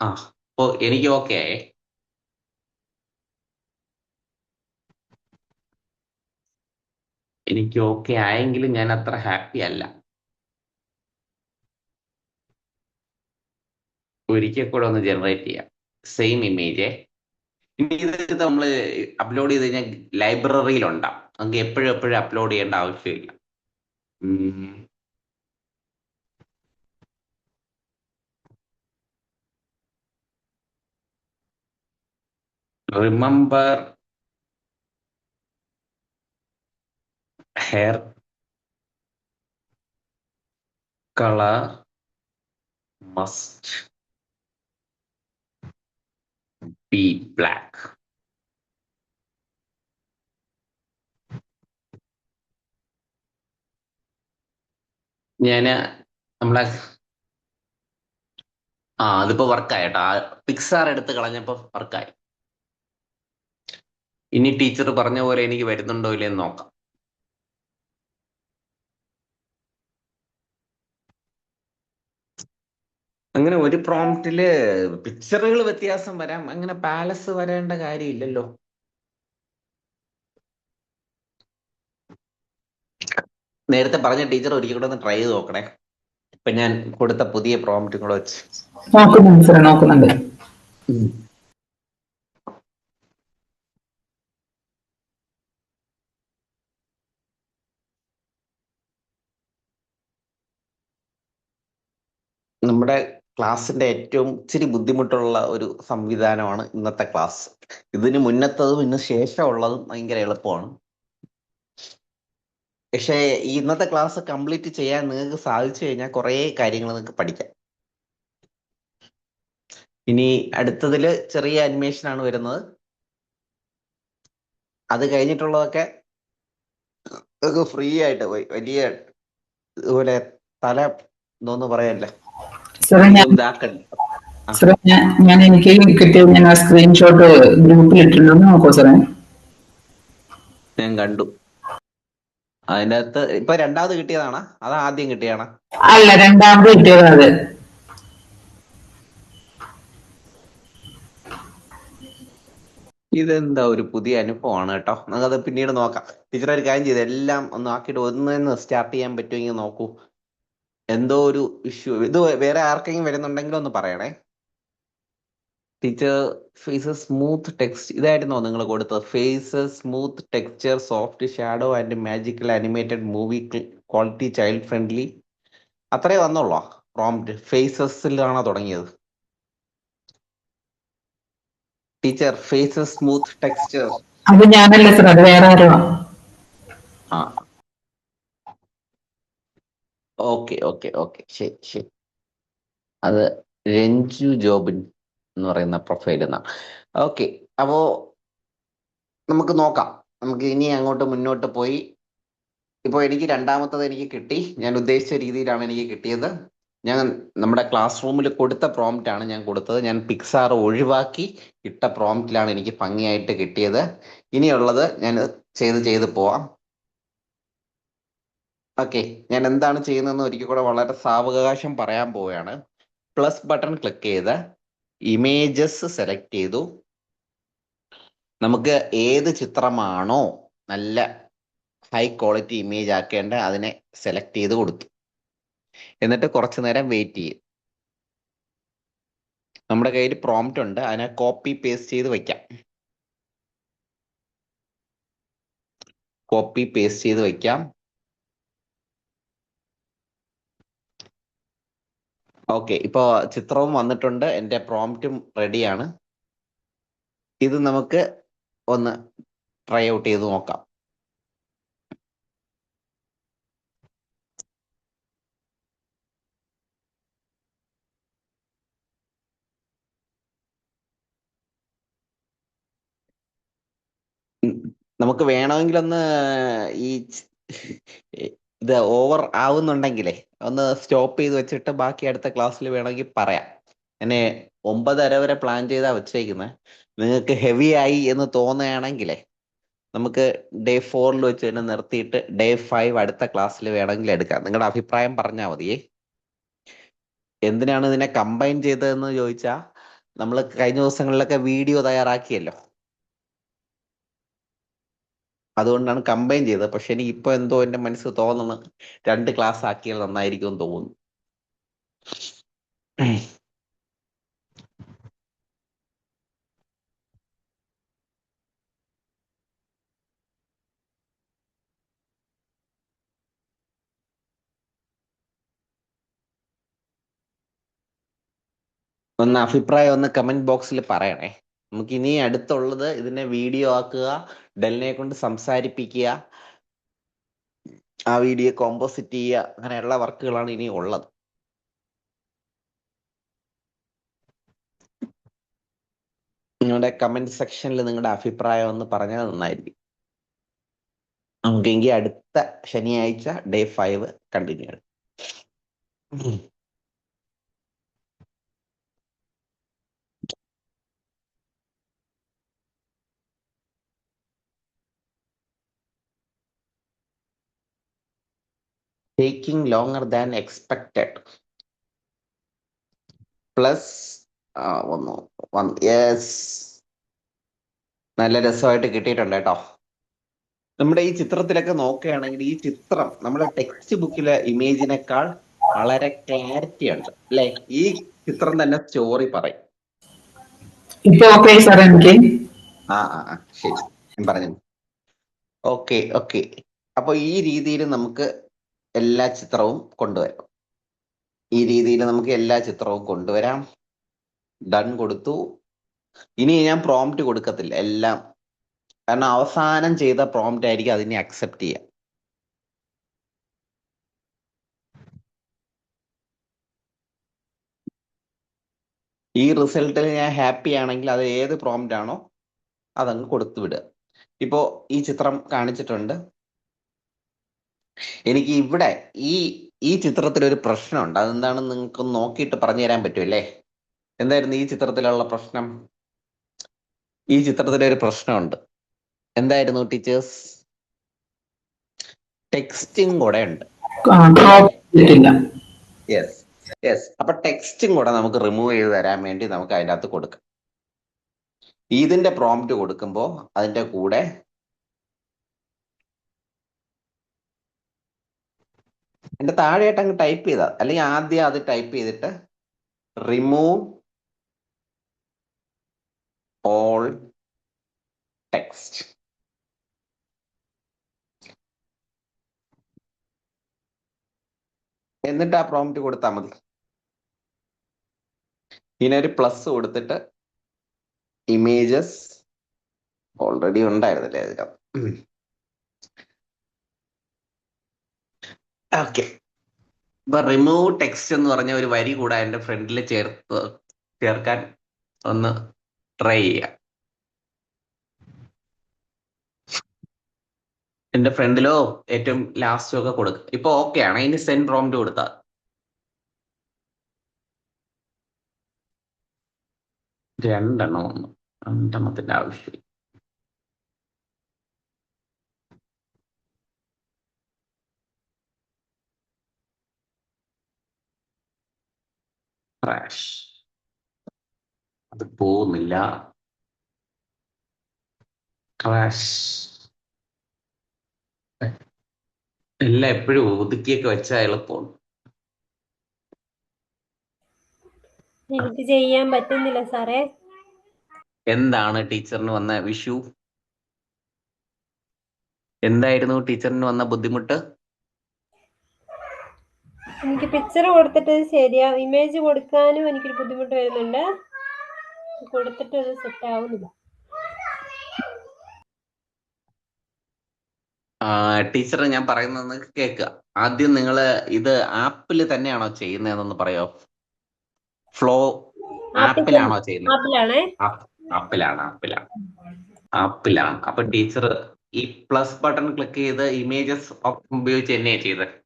അപ്പൊ എനിക്ക് ഓക്കെ ആയേ. എനിക്ക് ഓക്കെ ആയെങ്കിലും ഞാൻ അത്ര ഹാപ്പി അല്ല. ഒരിക്കൽ കൂടെ ഒന്ന് ജനറേറ്റ് ചെയ്യാം സെയിം ഇമേജ്. ഇനി ഇത് നമ്മൾ അപ്ലോഡ് ചെയ്ത് കഴിഞ്ഞാൽ ലൈബ്രറിയിൽ ഉണ്ടാവും. നമുക്ക് എപ്പോഴും എപ്പോഴും അപ്ലോഡ് ചെയ്യേണ്ട ആവശ്യമില്ല. Remember hair colour must be black. ഞാന് നമ്മളെ അതിപ്പോ വർക്കായിട്ടോ. പിക്സാർ എടുത്ത് കളഞ്ഞപ്പോ വർക്കായി. ഇനി ടീച്ചർ പറഞ്ഞ പോലെ എനിക്ക് വരുന്നുണ്ടോ ഇല്ലെന്ന് നോക്കാം. അങ്ങനെ ഒരു പ്രോംപ്റ്റില് പിക്ചറുകൾ വ്യത്യാസം വരാം. അങ്ങനെ പാലസ് വരേണ്ട കാര്യമില്ലല്ലോ. നേരത്തെ പറഞ്ഞ ടീച്ചർ ഒരിക്കൽ കൂടെ ഒന്ന് ട്രൈ ചെയ്ത് നോക്കണേ. ഇപ്പൊ ഞാൻ കൊടുത്ത പുതിയ പ്രോംപ്റ്റും കൂടെ വെച്ച് നോക്കുന്നുണ്ട് സാറേ, നോക്കുന്നുണ്ട്. നമ്മുടെ ക്ലാസ്സിന്റെ ഏറ്റവും ഇച്ചിരി ബുദ്ധിമുട്ടുള്ള ഒരു സംവിധാനമാണ് ഇന്നത്തെ ക്ലാസ്. ഇതിന് മുന്നത്തതും ഇന്ന് ശേഷമുള്ളതും ഭയങ്കര എളുപ്പമാണ്. പക്ഷേ ഈ ഇന്നത്തെ ക്ലാസ് കംപ്ലീറ്റ് ചെയ്യാൻ നിങ്ങൾക്ക് സാധിച്ചു കഴിഞ്ഞാൽ കുറേ കാര്യങ്ങൾ നിങ്ങൾക്ക് പഠിക്കാം. ഇനി അടുത്തതിൽ ചെറിയ അനിമേഷൻ ആണ് വരുന്നത്. അത് കഴിഞ്ഞിട്ടുള്ളതൊക്കെ ഫ്രീ ആയിട്ട് പോയി വലിയ ഇതുപോലെ തല എന്തോന്ന് പറയല്ലേ സാറേ ഞാൻ എനിക്ക് കിട്ടിയത് ഞാൻ ആ സ്ക്രീൻഷോട്ട് ഗ്രൂപ്പിൽ ഇട്ടിട്ടുണ്ടെന്ന് നോക്കൂ സാറേ. ഞാൻ കണ്ടു. അതിൻ്റെ അകത്ത് ഇപ്പൊ രണ്ടാമത് കിട്ടിയതാണോ അതാ ആദ്യം കിട്ടിയാണോ? അല്ല, രണ്ടാമത് കിട്ടിയത് അത്. ഇതെന്താ ഒരു പുതിയ അനുഭവമാണ് കേട്ടോ. നമുക്കത് പിന്നീട് നോക്കാം. ടീച്ചർ ഒരു കാര്യം ചെയ്ത് എല്ലാം ഒന്ന് ആക്കിയിട്ട് ഒന്നിന്ന് സ്റ്റാർട്ട് ചെയ്യാൻ പറ്റുമെങ്കിൽ നോക്കൂ. എന്തോ ഒരു ഇഷ്യൂ. ഇത് വേറെ ആർക്കെങ്കിലും വരുന്നുണ്ടെങ്കിലും ഒന്ന് പറയണേ. ടീച്ചർ ഫേസസ് സ്മൂത്ത് ടെക്സ്റ്റ് ഇതായിരുന്നോ നിങ്ങൾ കൊടുത്തത്? Faces smooth texture soft shadow and magical animated movie quality child friendly അത്രേ വന്നുള്ളോ പ്രോംപ്റ്റ്? ഫേസസിലാണോ തുടങ്ങിയത്? ടീച്ചർ ഫേസസ് സ്മൂത്ത് ടെക്സ്ചർ അത് ഞാനല്ല സാർ, അത് വേറെ ആരോ. ഓക്കെ ഓക്കെ ഓക്കെ, ശരി ശരി. അത് രഞ്ജു ജോബിൻ എന്ന് പറയുന്ന പ്രൊഫൈൽ എന്നാണ്. ഓക്കെ, അപ്പോ നമുക്ക് നോക്കാം. നമുക്ക് ഇനി അങ്ങോട്ട് മുന്നോട്ട് പോയി. ഇപ്പോൾ എനിക്ക് രണ്ടാമത്തത് എനിക്ക് കിട്ടി. ഞാൻ ഉദ്ദേശിച്ച രീതിയിലാണ് എനിക്ക് കിട്ടിയത്. ഞാൻ നമ്മുടെ ക്ലാസ് റൂമിൽ കൊടുത്ത പ്രോംപ്റ്റ് ആണ് ഞാൻ കൊടുത്തത്. ഞാൻ പിക്സാർ ഒഴിവാക്കി ഇട്ട പ്രോംപ്റ്റിലാണ് എനിക്ക് ഭംഗിയായിട്ട് കിട്ടിയത്. ഇനിയുള്ളത് ഞാൻ ചെയ്ത് പോവാം. ഓക്കെ, ഞാൻ എന്താണ് ചെയ്യുന്നതെന്ന് ഒരിക്കൽ കൂടെ വളരെ സാവകാശം പറയാൻ പോവുകയാണ്. പ്ലസ് ബട്ടൺ ക്ലിക്ക് ചെയ്ത് ഇമേജസ് സെലക്ട് ചെയ്തു. നമുക്ക് ഏത് ചിത്രമാണോ നല്ല ഹൈ ക്വാളിറ്റി ഇമേജ് ആക്കേണ്ട അതിനെ സെലക്ട് ചെയ്ത് കൊടുത്തു. എന്നിട്ട് കുറച്ചു നേരം വെയിറ്റ് ചെയ്യും. നമ്മുടെ കയ്യിൽ പ്രോംപ്റ്റ് ഉണ്ട്, അതിനെ കോപ്പി പേസ്റ്റ് ചെയ്ത് വെക്കാം. കോപ്പി പേസ്റ്റ് ചെയ്ത് വെക്കാം. ഓക്കെ, ഇപ്പോ ചിത്രവും വന്നിട്ടുണ്ട്, എൻ്റെ പ്രോംപ്റ്റും റെഡിയാണ്. ഇത് നമുക്ക് ഒന്ന് ട്രൈ ഔട്ട് ചെയ്ത് നോക്കാം. നമുക്ക് വേണമെങ്കിലൊന്ന് ഈ ഇത് ഓവർ ആവുന്നുണ്ടെങ്കിലേ ഒന്ന് സ്റ്റോപ്പ് ചെയ്ത് വെച്ചിട്ട് ബാക്കി അടുത്ത ക്ലാസ്സിൽ വേണമെങ്കിൽ പറയാം. എന്നെ 9:30 വരെ പ്ലാൻ ചെയ്താ വെച്ചേക്കുന്നത്. നിങ്ങൾക്ക് ഹെവി ആയി എന്ന് തോന്നുകയാണെങ്കിലേ നമുക്ക് ഡേ 4 വെച്ച് തന്നെ നിർത്തിയിട്ട് ഡേ 5 അടുത്ത ക്ലാസ്സിൽ വേണമെങ്കിൽ എടുക്കാം. നിങ്ങളുടെ അഭിപ്രായം പറഞ്ഞാൽ മതിയേ. എന്തിനാണ് ഇതിനെ കമ്പൈൻ ചെയ്തതെന്ന് ചോദിച്ചാൽ, നമ്മൾ കഴിഞ്ഞ ദിവസങ്ങളിലൊക്കെ വീഡിയോ തയ്യാറാക്കിയല്ലോ, അതുകൊണ്ടാണ് കമ്പൈൻ ചെയ്തത്. പക്ഷെ എനിക്ക് ഇപ്പൊ എന്തോ എന്റെ മനസ്സിൽ തോന്നുന്നു 2 ക്ലാസ് ആക്കിയാൽ നന്നായിരിക്കും എന്ന് തോന്നുന്നു. ഒന്ന് അഭിപ്രായം ഒന്ന് കമന്റ് ബോക്സിൽ പറയണേ. നമുക്ക് ഇനി അടുത്തുള്ളത് ഇതിനെ വീഡിയോ ആക്കുക, ഡെലിനെ കൊണ്ട് സംസാരിപ്പിക്കുക, ആ വീഡിയോ കോമ്പോസിറ്റ് ചെയ്യുക, അങ്ങനെയുള്ള വർക്കുകളാണ് ഇനി ഉള്ളത്. നിങ്ങളുടെ കമന്റ് സെക്ഷനിൽ നിങ്ങളുടെ അഭിപ്രായം ഒന്ന് പറഞ്ഞാൽ നന്നായിരിക്കും. നമുക്കെങ്കിൽ അടുത്ത ശനിയാഴ്ച ഡേ 5 കണ്ടിന്യൂ ചെയ്യണം. Taking longer than expected plus വന്നു വന്നു. യെസ്, നല്ല രസമായിട്ട് കിട്ടിയിട്ടുണ്ട് കേട്ടോ. നമ്മുടെ ഈ ചിത്രത്തിലൊക്കെ നോക്കുകയാണെങ്കിൽ ഈ ചിത്രം നമ്മുടെ ടെക്സ്റ്റ് ബുക്കിലെ ഇമേജിനേക്കാൾ വളരെ ക്ലാരിറ്റി ഉണ്ട് അല്ലെ? ഈ ചിത്രം തന്നെ സ്റ്റോറി പറയും. ഇപ്പൊ ഓക്കെ സാർ എനിക്ക്. ശരി, ഞാൻ പറഞ്ഞു. Okay okay. അപ്പൊ ഈ രീതിയിൽ നമുക്ക് എല്ലാ ചിത്രവും കൊണ്ടുവരാം. ഈ രീതിയിൽ നമുക്ക് എല്ലാ ചിത്രവും കൊണ്ടുവരാം. ഡൺ കൊടുത്തു. ഇനി ഞാൻ പ്രോംപ്റ്റ് കൊടുക്കത്തില്ല എല്ലാം, കാരണം അവസാനം ചെയ്ത പ്രോംപ്റ്റ് ആയിരിക്കും അതിനെ അക്സെപ്റ്റ് ചെയ്യുക. ഈ റിസൾട്ടിൽ ഞാൻ ഹാപ്പി ആണെങ്കിൽ അത് ഏത് പ്രോംപ്റ്റ് ആണോ അതങ്ങ് കൊടുത്തു വിടുക. ഇപ്പോ ഈ ചിത്രം കാണിച്ചിട്ടുണ്ട്. എനിക്ക് ഇവിടെ ഈ ഈ ചിത്രത്തിൽ ഒരു പ്രശ്നമുണ്ട്. അതെന്താണെന്ന് നിങ്ങൾക്ക് നോക്കിയിട്ട് പറഞ്ഞു തരാൻ പറ്റുമല്ലേ? എന്തായിരുന്നു ഈ ചിത്രത്തിലുള്ള പ്രശ്നം? ഈ ചിത്രത്തിലൊരു പ്രശ്നമുണ്ട്. എന്തായിരുന്നു ടീച്ചേഴ്സ്? ടെക്സ്റ്റും കൂടെ ഉണ്ട്. Yes yes. അപ്പൊ ടെക്സ്റ്റും കൂടെ നമുക്ക് റിമൂവ് ചെയ്ത് തരാൻ വേണ്ടി നമുക്ക് അതിൻ്റെ അകത്ത് കൊടുക്കാം. ഇതിന്റെ പ്രോംപ്റ്റ് കൊടുക്കുമ്പോൾ അതിന്റെ കൂടെ എന്റെ താഴെയായിട്ട് അങ്ങ് ടൈപ്പ് ചെയ്താൽ, അല്ലെങ്കിൽ ആദ്യം അത് ടൈപ്പ് ചെയ്തിട്ട് റിമൂവ് ഓൾ ടെക്സ്റ്റ്, എന്നിട്ട് ആ പ്രോംപ്റ്റ് കൊടുത്താൽ മതി. ഇനി ഒരു പ്ലസ് കൊടുത്തിട്ട് ഇമേജസ് ഓൾറെഡി ഉണ്ടായിരുന്നില്ലേ അതിനകത്ത്. ഓക്കെ, ഇപ്പൊ റിമൂവ് ടെക്സ്റ്റ് എന്ന് പറഞ്ഞ ഒരു വരി കൂടെ അതിന്റെ ഫ്രണ്ടിൽ ചേർക്കാൻ ഒന്ന് ട്രൈ ചെയ്യാം. എന്റെ ഫ്രണ്ടിലോ ഏറ്റവും ലാസ്റ്റോ ഒക്കെ കൊടുക്കുക. ഇപ്പൊ ഓക്കെ ആണ്. ഇനി സെൻഡ് പ്രോംപ്റ്റ് കൊടുത്താൽ രണ്ടെണ്ണം വന്നു. രണ്ടെണ്ണത്തിന്റെ ആവശ്യം. ക്രാഷ്, അത് പോകുന്നില്ല. ക്രാഷ്, എല്ലാം എപ്പോഴും ഒതുക്കിയൊക്കെ വെച്ചാൽ എളുപ്പമാണ്. എനിക്ക് ചെയ്യാൻ പറ്റുന്നില്ല സാറേ. എന്താണ് ടീച്ചറിന് വന്ന വിഷു? എന്തായിരുന്നു ടീച്ചറിന് വന്ന ബുദ്ധിമുട്ട്? എനിക്ക് പിക്ചർ കൊടുത്തിട്ട് ശരിയാ, ഇമേജ് കൊടുക്കാനും എനിക്കൊരു ബുദ്ധിമുട്ട് വരുന്നുണ്ട്. കൊടുത്തിട്ട് അത് സെറ്റ് ആവുന്നില്ല. ടീച്ചർ ഞാൻ പറയുന്നത് കേൾക്കുക. ആദ്യം നിങ്ങൾ ഇത് ആപ്പിൽ തന്നെയാണോ ചെയ്യുന്നതെന്നൊന്ന് പറയോ? ഫ്ലോ ആപ്പിലാണോ ചെയ്യുന്നത്? ആപ്പിലാണേ. ആപ്പിലാണ്. അപ്പൊ ടീച്ചർ ഈ പ്ലസ് ബട്ടൺ ക്ലിക്ക് ചെയ്ത് ഇമേജസ് ഓപ്ഷൻ ഉപയോഗിച്ച് തന്നെയാ ചെയ്തത്.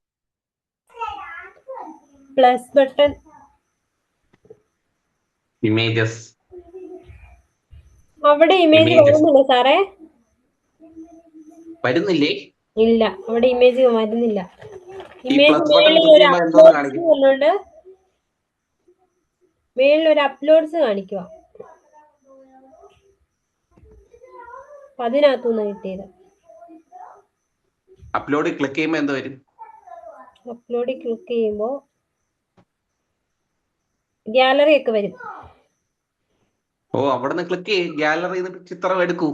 പ്ലസ് ബട്ടൺ ഇമേജസ് അവിടെ ഇമേജ് വരുന്നില്ല സാറേ. വരുന്നില്ലേ? ഇല്ല, അവിടെ ഇമേജ് വരുന്നില്ല. ഈ ഇമേജ് പ്ലസ് ബട്ടൺ മേളിൽ ക്ലിക്ക് ഒരു ചെയ്യുമ്പോൾ എന്തോന്ന് അപ്ലോഡ്സ് കാണിക്കും? വന്നുകൊണ്ട് മേളിൽ ഒരു അപ്ലോഡ്സ് കാണിക്കുക. അപ്പൊ അതിനകത്തുനിന്ന് കിട്ടിയത്. അപ്ലോഡ് ക്ലിക്ക് ചെയ്യുമ്പോൾ എന്തോ വരും? അപ്ലോഡിൽ ക്ലിക്ക് ചെയ്യുമ്പോൾ ഗാലറി ഒക്കെ വരും. ഓ, അവിടെ നിന്ന് ക്ലിക്ക് ചെയ്യും, ഗാലറിയിൽ നിന്ന് ചിത്രം എടുക്കൂ.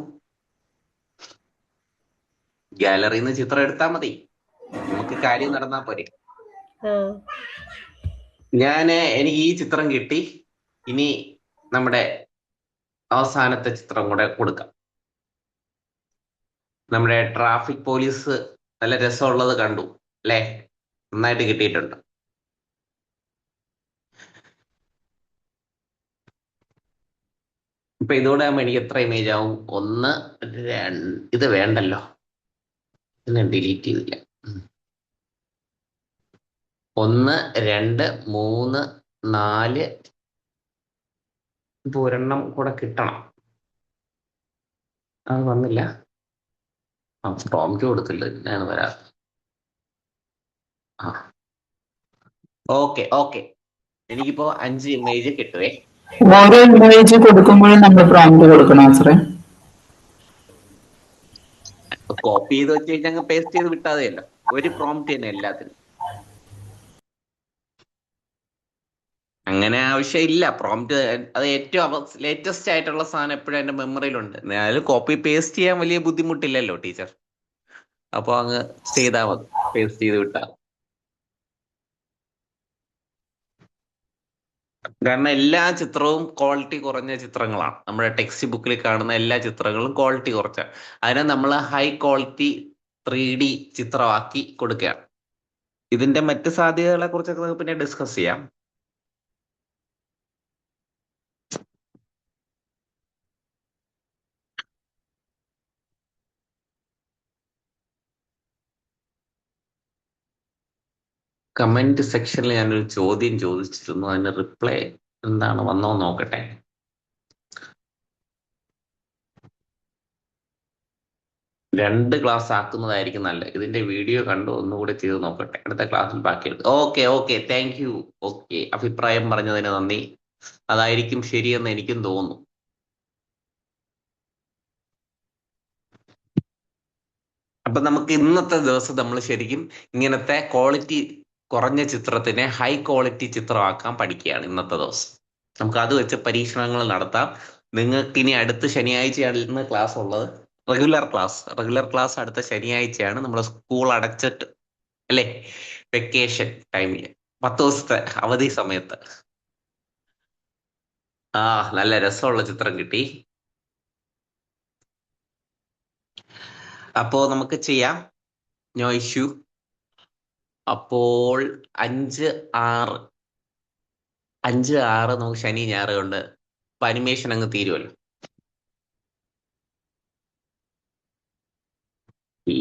ഗാലറിയിൽ നിന്ന് ചിത്രം എടുത്താൽ മതി, നമുക്ക് കാര്യം നടന്നാ പോരെ. എനിക്ക് ഈ ചിത്രം കിട്ടി. ഇനി നമ്മുടെ അവസാനത്തെ ചിത്രം കൂടെ കൊടുക്കാം. നമ്മുടെ ട്രാഫിക് പോലീസ് നല്ല രസമുള്ളത് കണ്ടു അല്ലേ? നന്നായിട്ട് കിട്ടിയിട്ടുണ്ട്. ഇപ്പൊ ഇതോടെ ആകുമ്പോ എനിക്ക് എത്ര ഇമേജ് ആവും? 1 2 ഇത് വേണ്ടല്ലോ, ഇതിനെ ഡിലീറ്റ് ചെയ്തില്ല. 1 2 3 4 ഇപ്പൊ ഒരെണ്ണം കൂടെ കിട്ടണം. അത് വന്നില്ല. പ്രോംപ്റ്റ് കൊടുത്തില്ല, ഞാൻ വരാം. ഓക്കെ എനിക്കിപ്പോ 5 ഇമേജ് കിട്ടുവേ. ഓരോ ഇമേജ് കൊടുക്കുമ്പോഴും നമ്മൾ പ്രോംപ്റ്റ് കൊടുക്കണം സാറേ. കോപ്പി ചെയ്ത് വെച്ച് കഴിഞ്ഞാൽ പേസ്റ്റ് ചെയ്ത് വിട്ടാതെയല്ലോ. ഒരു പ്രോംപ്റ്റ് തന്നെ എല്ലാത്തിനും. അങ്ങനെ ആവശ്യമില്ല പ്രോംപ്റ്റ്. അത് ഏറ്റവും ലേറ്റസ്റ്റ് ആയിട്ടുള്ള സാധനം എപ്പോഴും എന്റെ മെമ്മറിയിലുണ്ട്. അത് കോപ്പി പേസ്റ്റ് ചെയ്യാൻ വലിയ ബുദ്ധിമുട്ടില്ലല്ലോ ടീച്ചർ. അപ്പൊ അങ്ങ് ചെയ്താൽ മതി, പേസ്റ്റ് ചെയ്ത് വിട്ടാൽ. കാരണം എല്ലാ ചിത്രവും ക്വാളിറ്റി കുറഞ്ഞ ചിത്രങ്ങളാണ്. നമ്മുടെ ടെക്സ്റ്റ് ബുക്കിൽ കാണുന്ന എല്ലാ ചിത്രങ്ങളും ക്വാളിറ്റി കുറച്ച. അതിനെ നമ്മൾ ഹൈ ക്വാളിറ്റി 3D ചിത്രമാക്കി കൊടുക്കുകയാണ്. ഇതിന്റെ മറ്റ് സാധ്യതകളെ കുറിച്ചൊക്കെ നമുക്ക് പിന്നെ ഡിസ്കസ് ചെയ്യാം. കമന്റ് സെക്ഷനിൽ ഞാനൊരു ചോദ്യം ചോദിച്ചിരുന്നു, അതിന് റിപ്ലൈ എന്താണ് വന്നോ നോക്കട്ടെ. രണ്ട് ക്ലാസ് ആക്കുന്നതായിരിക്കും നല്ലത്. ഇതിന്റെ വീഡിയോ കണ്ടു ഒന്നുകൂടെ ചെയ്ത് നോക്കട്ടെ, അടുത്ത ക്ലാസ്സിൽ ബാക്കി എടുക്കും. Okay thank you. ഓക്കെ, അഭിപ്രായം പറഞ്ഞതിന് നന്ദി. അതായിരിക്കും ശരിയെന്ന് എനിക്കും തോന്നുന്നു. അപ്പൊ നമുക്ക് ഇന്നത്തെ ദിവസം നമ്മൾ ശരിക്കും ഇങ്ങനത്തെ ക്വാളിറ്റി കുറഞ്ഞ ചിത്രത്തിനെ ഹൈ ക്വാളിറ്റി ചിത്രമാക്കാൻ പഠിക്കുകയാണ് ഇന്നത്തെ ദിവസം. നമുക്ക് അത് വെച്ച് പരീക്ഷണങ്ങൾ നടത്താം. നിങ്ങൾക്ക് ഇനി അടുത്ത ശനിയാഴ്ചയാണ് ക്ലാസ് ഉള്ളത്, റെഗുലർ ക്ലാസ് അടുത്ത ശനിയാഴ്ചയാണ്. നമ്മുടെ സ്കൂൾ അടച്ചിട്ട് അല്ലേ, വെക്കേഷൻ ടൈമിൽ 10 ദിവസത്തെ അവധി സമയത്ത്. നല്ല രസമുള്ള ചിത്രം കിട്ടി. അപ്പോ നമുക്ക് ചെയ്യാം, നോ ഇഷ്യൂ. അപ്പോൾ 5 6 നമുക്ക് ശനി ഞായർ കൊണ്ട് ഇപ്പൊ അനിമേഷൻ അങ്ങ് തീരുമല്ലോ. ഈ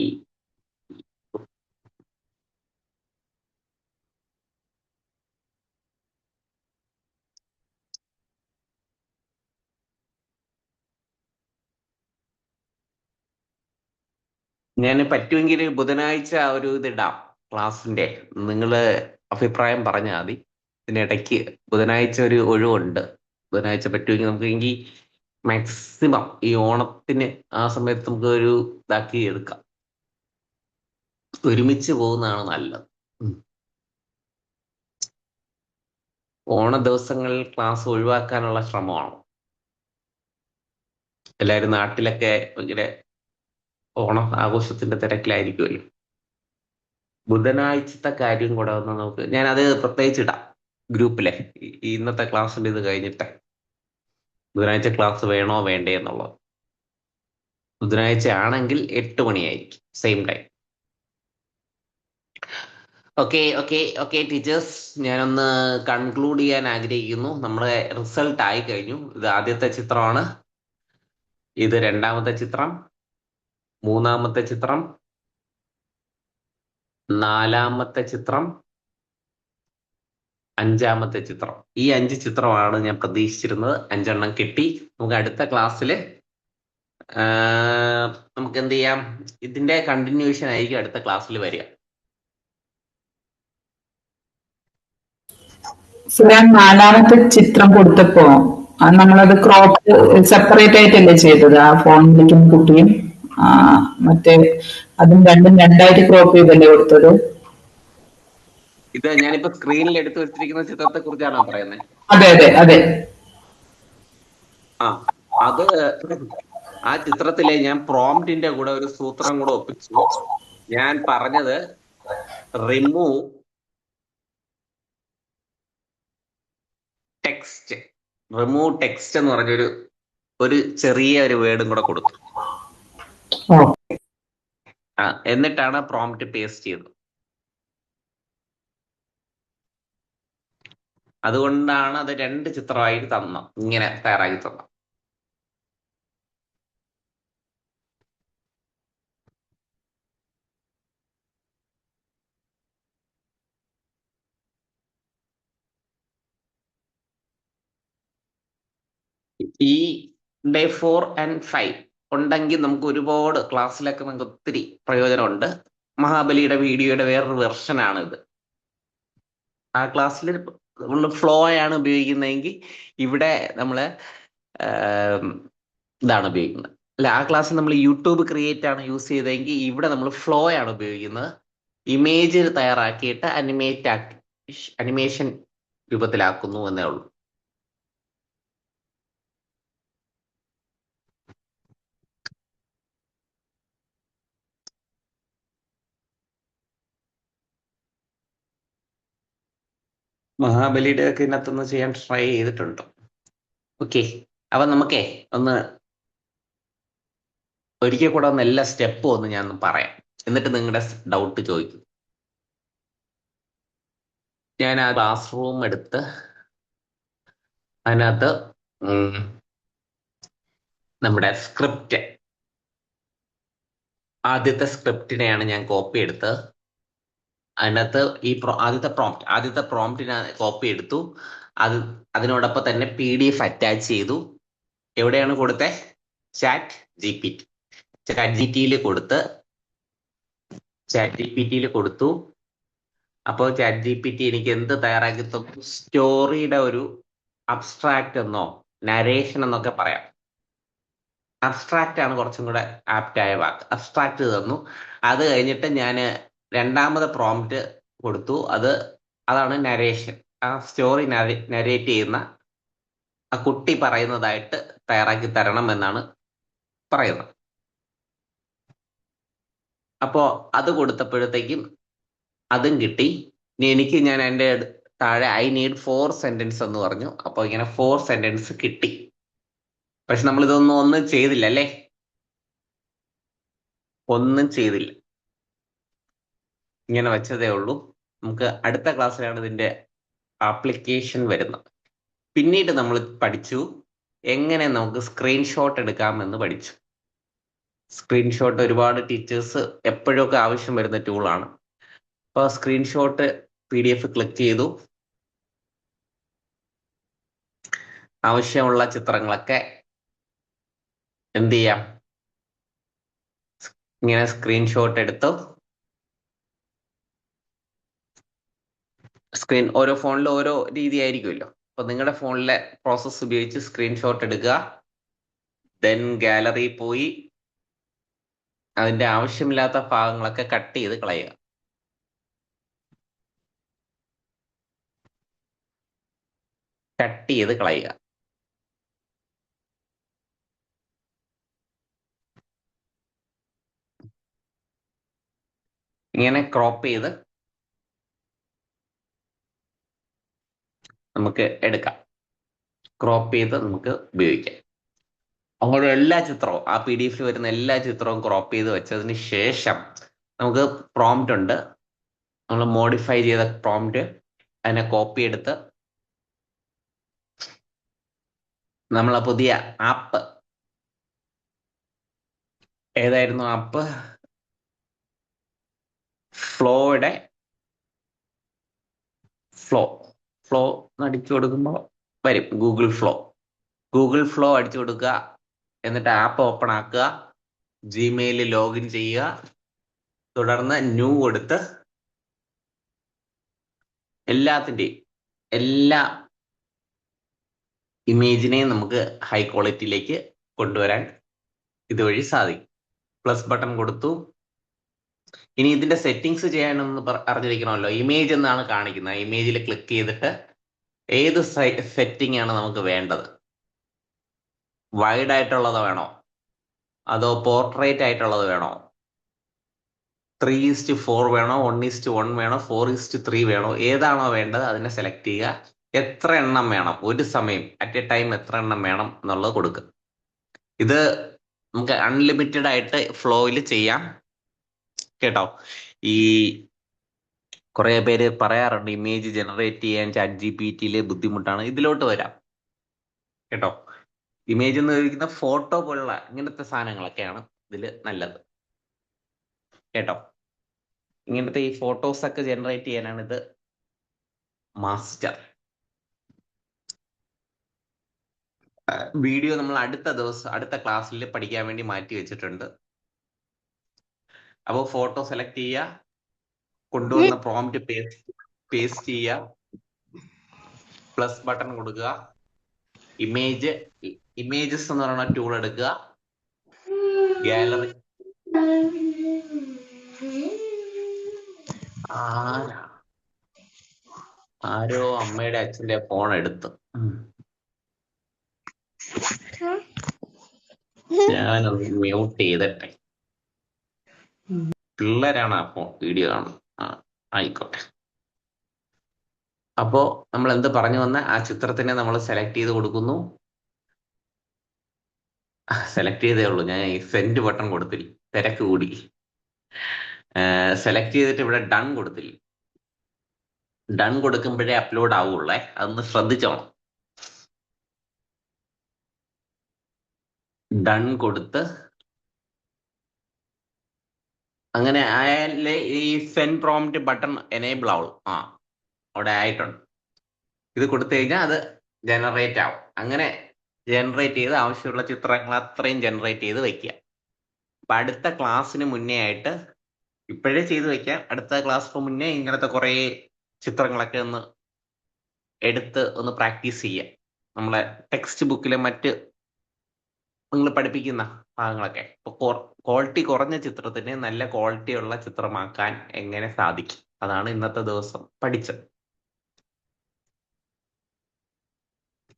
ഞാൻ പറ്റുമെങ്കിൽ ബുധനാഴ്ച ഒരു ഇതിടാം ക്ലാസിന്റെ. നിങ്ങൾ അഭിപ്രായം പറഞ്ഞാൽ മതി. ഇതിനിടയ്ക്ക് ബുധനാഴ്ച ഒരു ഒഴിവുണ്ട്. ബുധനാഴ്ച പറ്റുമെങ്കിൽ നമുക്ക് എങ്കിൽ മാക്സിമം ഈ ഓണത്തിന് ആ സമയത്ത് നമുക്ക് ഒരു ഇതാക്കി എടുക്കാം. ഒരുമിച്ച് പോകുന്നതാണ് നല്ലത്. ഓണ ദിവസങ്ങളിൽ ക്ലാസ് ഒഴിവാക്കാനുള്ള ശ്രമമാണ്. എല്ലാവരും നാട്ടിലൊക്കെ ഭയങ്കര ഓണം ആഘോഷത്തിന്റെ തിരക്കിലായിരിക്കുമല്ലോ. ബുധനാഴ്ചത്തെ കാര്യം കൂടെ ഒന്ന് നമുക്ക് ഞാനത് പ്രത്യേകിച്ച് ഇടാം ഗ്രൂപ്പിലെ ഇന്നത്തെ ക്ലാസ്സിന്റെ ഇത് കഴിഞ്ഞിട്ട് ബുധനാഴ്ച ക്ലാസ് വേണോ വേണ്ടേ എന്നുള്ളത്. ബുധനാഴ്ച ആണെങ്കിൽ 8 മണിയായിരിക്കും same time. Okay okay okay teachers, ഞാനൊന്ന് കൺക്ലൂഡ് ചെയ്യാൻ ആഗ്രഹിക്കുന്നു. നമ്മുടെ റിസൾട്ട് ആയി കഴിഞ്ഞു. ഇത് ആദ്യത്തെ ചിത്രമാണ്, ഇത് രണ്ടാമത്തെ ചിത്രം, മൂന്നാമത്തെ ചിത്രം, നാലാമത്തെ ചിത്രം, അഞ്ചാമത്തെ ചിത്രം. ഈ 5 ചിത്രമാണ് ഞാൻ പ്രതീക്ഷിച്ചിരുന്നത്. 5 കിട്ടി. നമുക്ക് അടുത്ത ക്ലാസ്സിൽ നമുക്ക് എന്ത് ചെയ്യാം, ഇതിന്റെ കണ്ടിന്യൂഷൻ ആയിരിക്കും അടുത്ത ക്ലാസ്സിൽ വരിക. സാറേ, നാലാമത്തെ ചിത്രം കൊടുത്തപ്പോ നമ്മളത് ക്രോപ്പ് സെപ്പറേറ്റ് ആയിട്ടല്ലേ ചെയ്തത്? ആ ഫോൺ വിളിക്കുന്ന കുട്ടിയും മറ്റേ അതും രണ്ടും രണ്ടായിട്ട് ക്രോപ്പ് ചെയ്തല്ലേ കൊടുത്തത്? ഇത് ഞാനിപ്പോ സ്ക്രീനിൽ എടുത്തു വെച്ചിരിക്കുന്ന ചിത്രത്തെ കുറിച്ചാണോ പറയുന്നത്? അതെ അതെ അതെ. ആ അത് ആ ചിത്രത്തിലെ ഞാൻ പ്രോംപ്റ്റിന്റെ കൂടെ ഒരു സൂത്രം കൂടെ ഒപ്പിച്ചു. ഞാൻ പറഞ്ഞത് റിമൂവ് ടെക്സ്റ്റ്, റിമൂവ് ടെക്സ്റ്റ് എന്ന് പറഞ്ഞൊരു ചെറിയ ഒരു വേർഡും കൂടെ കൊടുത്തു. എന്നിട്ടാണ് പ്രോംപ്റ്റ് പേസ്റ്റ് ചെയ്തത്. അതുകൊണ്ടാണ് അത് 2 ചിത്രമായിട്ട് ഇങ്ങനെ തയ്യാറാക്കി തന്നത്. ഈ ഡേ 4 and 5 ഉണ്ടെങ്കിൽ നമുക്ക് ഒരുപാട് ക്ലാസ്സിലൊക്കെ നമുക്ക് ഒത്തിരി പ്രയോജനമുണ്ട്. മഹാബലിയുടെ വീഡിയോയുടെ വേറൊരു വെർഷനാണ് ഇത്. ആ ക്ലാസ്സിൽ നമ്മൾ ഫ്ലോ ആണ് ഉപയോഗിക്കുന്നതെങ്കിൽ ഇവിടെ നമ്മൾ ഇതാണ് ഉപയോഗിക്കുന്നത്. അല്ല, ആ ക്ലാസ്സിൽ നമ്മൾ യൂട്യൂബ് ക്രിയേറ്റ് ആണ് യൂസ് ചെയ്തതെങ്കിൽ ഇവിടെ നമ്മൾ ഫ്ലോ ആണ് ഉപയോഗിക്കുന്നത്. ഇമേജ് തയ്യാറാക്കിയിട്ട് അനിമേഷൻ രൂപത്തിലാക്കുന്നു എന്നേ ഉള്ളൂ. മഹാബലിയുടെ ഒക്കെ ഇതിനകത്തൊന്ന് ചെയ്യാൻ ട്രൈ ചെയ്തിട്ടുണ്ട്. ഓക്കെ, അപ്പൊ നമുക്കേ ഒന്ന് ഒരിക്കൽ കൂടെ ഒന്ന് എല്ലാ സ്റ്റെപ്പും ഒന്ന് ഞാൻ പറയാം, എന്നിട്ട് നിങ്ങളുടെ ഡൗട്ട് ചോദിക്കും. ഞാൻ ആ ക്ലാസ് റൂം എടുത്ത് അതിനകത്ത് നമ്മുടെ സ്ക്രിപ്റ്റ്, ആദ്യത്തെ സ്ക്രിപ്റ്റിനെയാണ് ഞാൻ കോപ്പി എടുത്ത് അതിനകത്ത് ഈ ആദ്യത്തെ പ്രോംപ്റ്റിനെ കോപ്പി എടുത്തു. അതിനോടൊപ്പം തന്നെ PDF അറ്റാച്ച് ചെയ്തു. എവിടെയാണ് കൊടുത്തേ? ചാറ്റ് GPT കൊടുത്തു. അപ്പോൾ ചാറ്റ് GPT എനിക്ക് എന്ത് തയ്യാറാക്കി തന്നു? സ്റ്റോറിയുടെ ഒരു അബ്സ്ട്രാക്ട് എന്നോ നരേഷൻ എന്നൊക്കെ പറയാം. അബ്സ്ട്രാക്റ്റ് ആണ് കുറച്ചും കൂടെ ആപ്റ്റായ വാക്ക്. അബ്സ്ട്രാക്ട് തന്നു. അത് കഴിഞ്ഞിട്ട് ഞാൻ രണ്ടാമത് പ്രോംപ്റ്റ് കൊടുത്തു. അതാണ് നരേഷൻ. ആ സ്റ്റോറി നരേറ്റ് ചെയ്യുന്ന ആ കുട്ടി പറയുന്നതായിട്ട് തയ്യാറാക്കി തരണം എന്നാണ് പറയുന്നത്. അപ്പോ അത് കൊടുത്തപ്പോഴത്തേക്കും അതും കിട്ടി. ഞാൻ എൻ്റെ താഴെ I need 4 സെന്റൻസ് എന്ന് പറഞ്ഞു. അപ്പോൾ ഇങ്ങനെ 4 സെന്റൻസ് കിട്ടി. പക്ഷെ നമ്മൾ ഒന്നും ചെയ്തില്ല അല്ലേ? ഒന്നും ചെയ്തില്ല, ഇങ്ങനെ വെച്ചതേ ഉള്ളൂ. നമുക്ക് അടുത്ത ക്ലാസ്സിലാണ് ഇതിന്റെ ആപ്ലിക്കേഷൻ വരുന്നത്. പിന്നീട് നമ്മൾ പഠിച്ചു എങ്ങനെ നമുക്ക് സ്ക്രീൻഷോട്ട് എടുക്കാമെന്ന് പഠിച്ചു. സ്ക്രീൻഷോട്ട് ഒരുപാട് ടീച്ചേഴ്സ് എപ്പോഴൊക്കെ ആവശ്യം വരുന്ന ടൂളാണ്. അപ്പോൾ സ്ക്രീൻഷോട്ട് PDF ക്ലിക്ക് ചെയ്തു. ആവശ്യമുള്ള ചിത്രങ്ങളൊക്കെ എന്ത് ചെയ്യാം, ഇങ്ങനെ സ്ക്രീൻഷോട്ട് എടുത്തു. ഓരോ ഫോണിലും ഓരോ രീതി ആയിരിക്കുമല്ലോ. അപ്പൊ നിങ്ങളുടെ ഫോണിലെ പ്രോസസ്സ് ഉപയോഗിച്ച് സ്ക്രീൻഷോട്ട് എടുക്കുക. ദെൻ ഗാലറി പോയി അതിന്റെ ആവശ്യമില്ലാത്ത ഭാഗങ്ങളൊക്കെ കട്ട് ചെയ്ത് കളയുക. ഇങ്ങനെ ക്രോപ്പ് ചെയ്ത് നമുക്ക് എടുക്കാം. ക്രോപ്പ് ചെയ്ത് നമുക്ക് ഉപയോഗിക്കാം. അങ്ങോട്ട് എല്ലാ ചിത്രവും ആ PDF വരുന്ന എല്ലാ ചിത്രവും ക്രോപ്പ് ചെയ്ത് വെച്ചതിന് ശേഷം നമുക്ക് പ്രോംപ്റ്റ് ഉണ്ട്. നമ്മൾ മോഡിഫൈ ചെയ്ത പ്രോംപ്റ്റ് അതിനെ കോപ്പി എടുത്ത് നമ്മളെ പുതിയ ആപ്പ്, ഏതായിരുന്നു ആപ്പ്? ഫ്ലോയുടെ ഫ്ലോ അടിച്ചു കൊടുക്കുമ്പോൾ വരും ഗൂഗിൾ ഫ്ലോ അടിച്ചു കൊടുക്കുക. എന്നിട്ട് ആപ്പ് ഓപ്പൺ ആക്കുക, ജിമെയിൽ ലോഗിൻ ചെയ്യുക, തുടർന്ന് ന്യൂ കൊടുത്ത് എല്ലാ ഇമേജിനെയും നമുക്ക് ഹൈ ക്വാളിറ്റിയിലേക്ക് കൊണ്ടുവരാൻ ഇതുവഴി സാധിക്കും. പ്ലസ് ബട്ടൺ കൊടുത്തു. ഇനി ഇതിന്റെ സെറ്റിങ്സ് ചെയ്യാനൊന്ന് അറിഞ്ഞിരിക്കണമല്ലോ. ഇമേജ് എന്നാണ് കാണിക്കുന്നത്. ഇമേജിൽ ക്ലിക്ക് ചെയ്തിട്ട് ഏത് സെറ്റിംഗ് ആണ് നമുക്ക് വേണ്ടത്? വൈഡ് ആയിട്ടുള്ളത് വേണോ, അതോ പോർട്രേറ്റ് ആയിട്ടുള്ളത് വേണോ, 3:4 വേണോ, 1:1 വേണോ, 4:3 വേണോ? ഏതാണോ വേണ്ടത് അതിനെ സെലക്ട് ചെയ്യുക. എത്ര എണ്ണം വേണം ഒരു സമയം, അറ്റ് എ ടൈം എത്ര എണ്ണം വേണം എന്നുള്ളത് കൊടുക്കുക. ഇത് നമുക്ക് അൺലിമിറ്റഡ് ആയിട്ട് ഫ്ലോയിൽ ചെയ്യാം കേട്ടോ. ഈ കുറെ പേര് പറയാറുണ്ട് ഇമേജ് ജനറേറ്റ് ചെയ്യാൻ ChatGPT ബുദ്ധിമുട്ടാണ്. ഇതിലോട്ട് വരാം കേട്ടോ. ഇമേജ് എന്ന് ഉപയോഗിക്കുന്ന ഫോട്ടോ പോലുള്ള ഇങ്ങനത്തെ സാധനങ്ങളൊക്കെയാണ് ഇതിൽ നല്ലത് കേട്ടോ. ഇങ്ങനത്തെ ഈ ഫോട്ടോസ് ഒക്കെ ജനറേറ്റ് ചെയ്യാനാണ് ഇത് മാസ്റ്റർ. വീഡിയോ നമ്മൾ അടുത്ത ക്ലാസ്സിൽ പഠിക്കാൻ വേണ്ടി മാറ്റി വെച്ചിട്ടുണ്ട്. അപ്പോൾ ഫോട്ടോ സെലക്ട് ചെയ്യുക, കൊണ്ടുവന്ന പ്രോംപ്റ്റ് പേസ്റ്റ് ചെയ്യുക, പ്ലസ് ബട്ടൺ കൊടുക്കുക, ഇമേജസ് എന്ന് പറയുന്ന ടൂൾ എടുക്കുക, ഗാലറി. ആരോ അമ്മയുടെ അച്ഛന്റെ ഫോൺ എടുത്തു. ഞാനത് മ്യൂട്ട് ചെയ്തിട്ടെ. പിള്ളേരാണ് ആ ഫോൺ വീഡിയോ കാണുന്നത്. ആയിക്കോട്ടെ. അപ്പോ നമ്മൾ എന്ത് പറഞ്ഞു വന്ന ആ ചിത്രത്തിനെ നമ്മൾ സെലക്ട് ചെയ്ത് കൊടുക്കുന്നു. സെലക്ട് ചെയ്തേ ഉള്ളൂ, ഞാൻ ഈ സെൻഡ് ബട്ടൺ കൊടുത്തില്ല, തിരക്ക് കൂടി. സെലക്ട് ചെയ്തിട്ട് ഇവിടെ ഡൺ കൊടുത്തില്ല. ഡൺ കൊടുക്കുമ്പോഴേ അപ്ലോഡ് ആവുള്ളേ, അതൊന്ന് ശ്രദ്ധിച്ചോണം. ഡൺ കൊടുത്ത് അങ്ങനെ ആയാലേ ഈ സെൻഡ് പ്രോംപ്റ്റ് ബട്ടൺ എനേബിൾ ആവുള്ളൂ. അവിടെ ആയിട്ടുണ്ട്. ഇത് കൊടുത്തു കഴിഞ്ഞാൽ അത് ജനറേറ്റ് ആവും. അങ്ങനെ ജനറേറ്റ് ചെയ്ത് ആവശ്യമുള്ള ചിത്രങ്ങൾ അത്രയും ജനറേറ്റ് ചെയ്ത് വെക്കുക. അപ്പൊ അടുത്ത ക്ലാസ്സിന് മുന്നേ ആയിട്ട് ഇപ്പോഴേ ചെയ്ത് വെക്കാം. അടുത്ത ക്ലാസ്സിന് മുന്നേ ഇങ്ങനത്തെ കുറെ ചിത്രങ്ങളൊക്കെ ഒന്ന് എടുത്ത് ഒന്ന് പ്രാക്ടീസ് ചെയ്യുക. നമ്മളെ ടെക്സ്റ്റ് ബുക്കിലെ മറ്റ് നിങ്ങൾ പഠിപ്പിക്കുന്ന ഭാഗങ്ങളൊക്കെ. ഇപ്പൊ ക്വാളിറ്റി കുറഞ്ഞ ചിത്രത്തിനെ നല്ല ക്വാളിറ്റി ഉള്ള ചിത്രമാക്കാൻ എങ്ങനെ സാധിക്കും, അതാണ് ഇന്നത്തെ ദിവസം പഠിച്ചത്.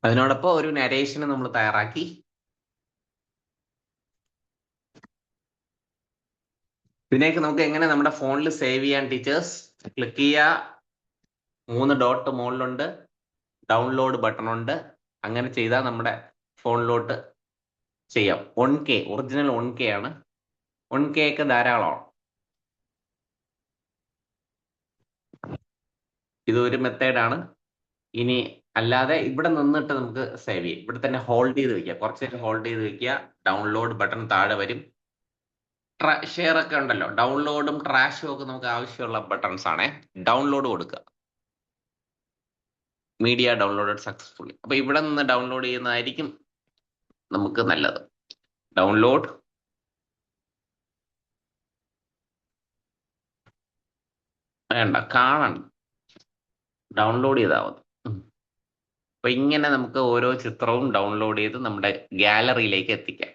അതിനോടൊപ്പം ഒരു നരേഷന് നമ്മൾ തയ്യാറാക്കി. ഇതിനേക്ക് നമുക്ക് എങ്ങനെ നമ്മുടെ ഫോണിൽ സേവ് ചെയ്യാൻ ടീച്ചേഴ്സ്? ക്ലിക്ക് ചെയ്യുക, 3 ഡോട്ട് മുകളിലുണ്ട്, ഡൗൺലോഡ് ബട്ടൺ ഉണ്ട്. അങ്ങനെ ചെയ്താൽ നമ്മുടെ ഫോണിലോട്ട് ചെയ്യാം. 1K ഒറിജിനൽ 1K ആണ്. 1K ഒക്കെ ധാരാളമാണ്. ഇതൊരു മെത്തേഡാണ്. ഇനി അല്ലാതെ ഇവിടെ നിന്നിട്ട് നമുക്ക് സേവ് ചെയ്യാം. ഇവിടെ തന്നെ ഹോൾഡ് ചെയ്ത് വെക്കുക, കുറച്ച് നേരം ഹോൾഡ് ചെയ്ത് വെക്കുക. ഡൗൺലോഡ് ബട്ടൺ താഴെ വരും. ഷെയർ ഒക്കെ ഉണ്ടല്ലോ, ഡൗൺലോഡും ട്രാഷും ഒക്കെ നമുക്ക് ആവശ്യമുള്ള ബട്ടൺസ് ആണേ. ഡൗൺലോഡ് കൊടുക്കുക, മീഡിയ ഡൗൺലോഡഡ് സക്സസ്ഫുള്ളി. അപ്പൊ ഇവിടെ നിന്ന് ഡൗൺലോഡ് ചെയ്യുന്നതായിരിക്കും നമുക്ക് നല്ലത്. ഡൗൺലോഡ്, വേണ്ട കാണണം, ഡൗൺലോഡ് ചെയ്താൽ മതി. അപ്പൊ ഇങ്ങനെ നമുക്ക് ഓരോ ചിത്രവും ഡൗൺലോഡ് ചെയ്ത് നമ്മുടെ ഗാലറിയിലേക്ക് എത്തിക്കാം.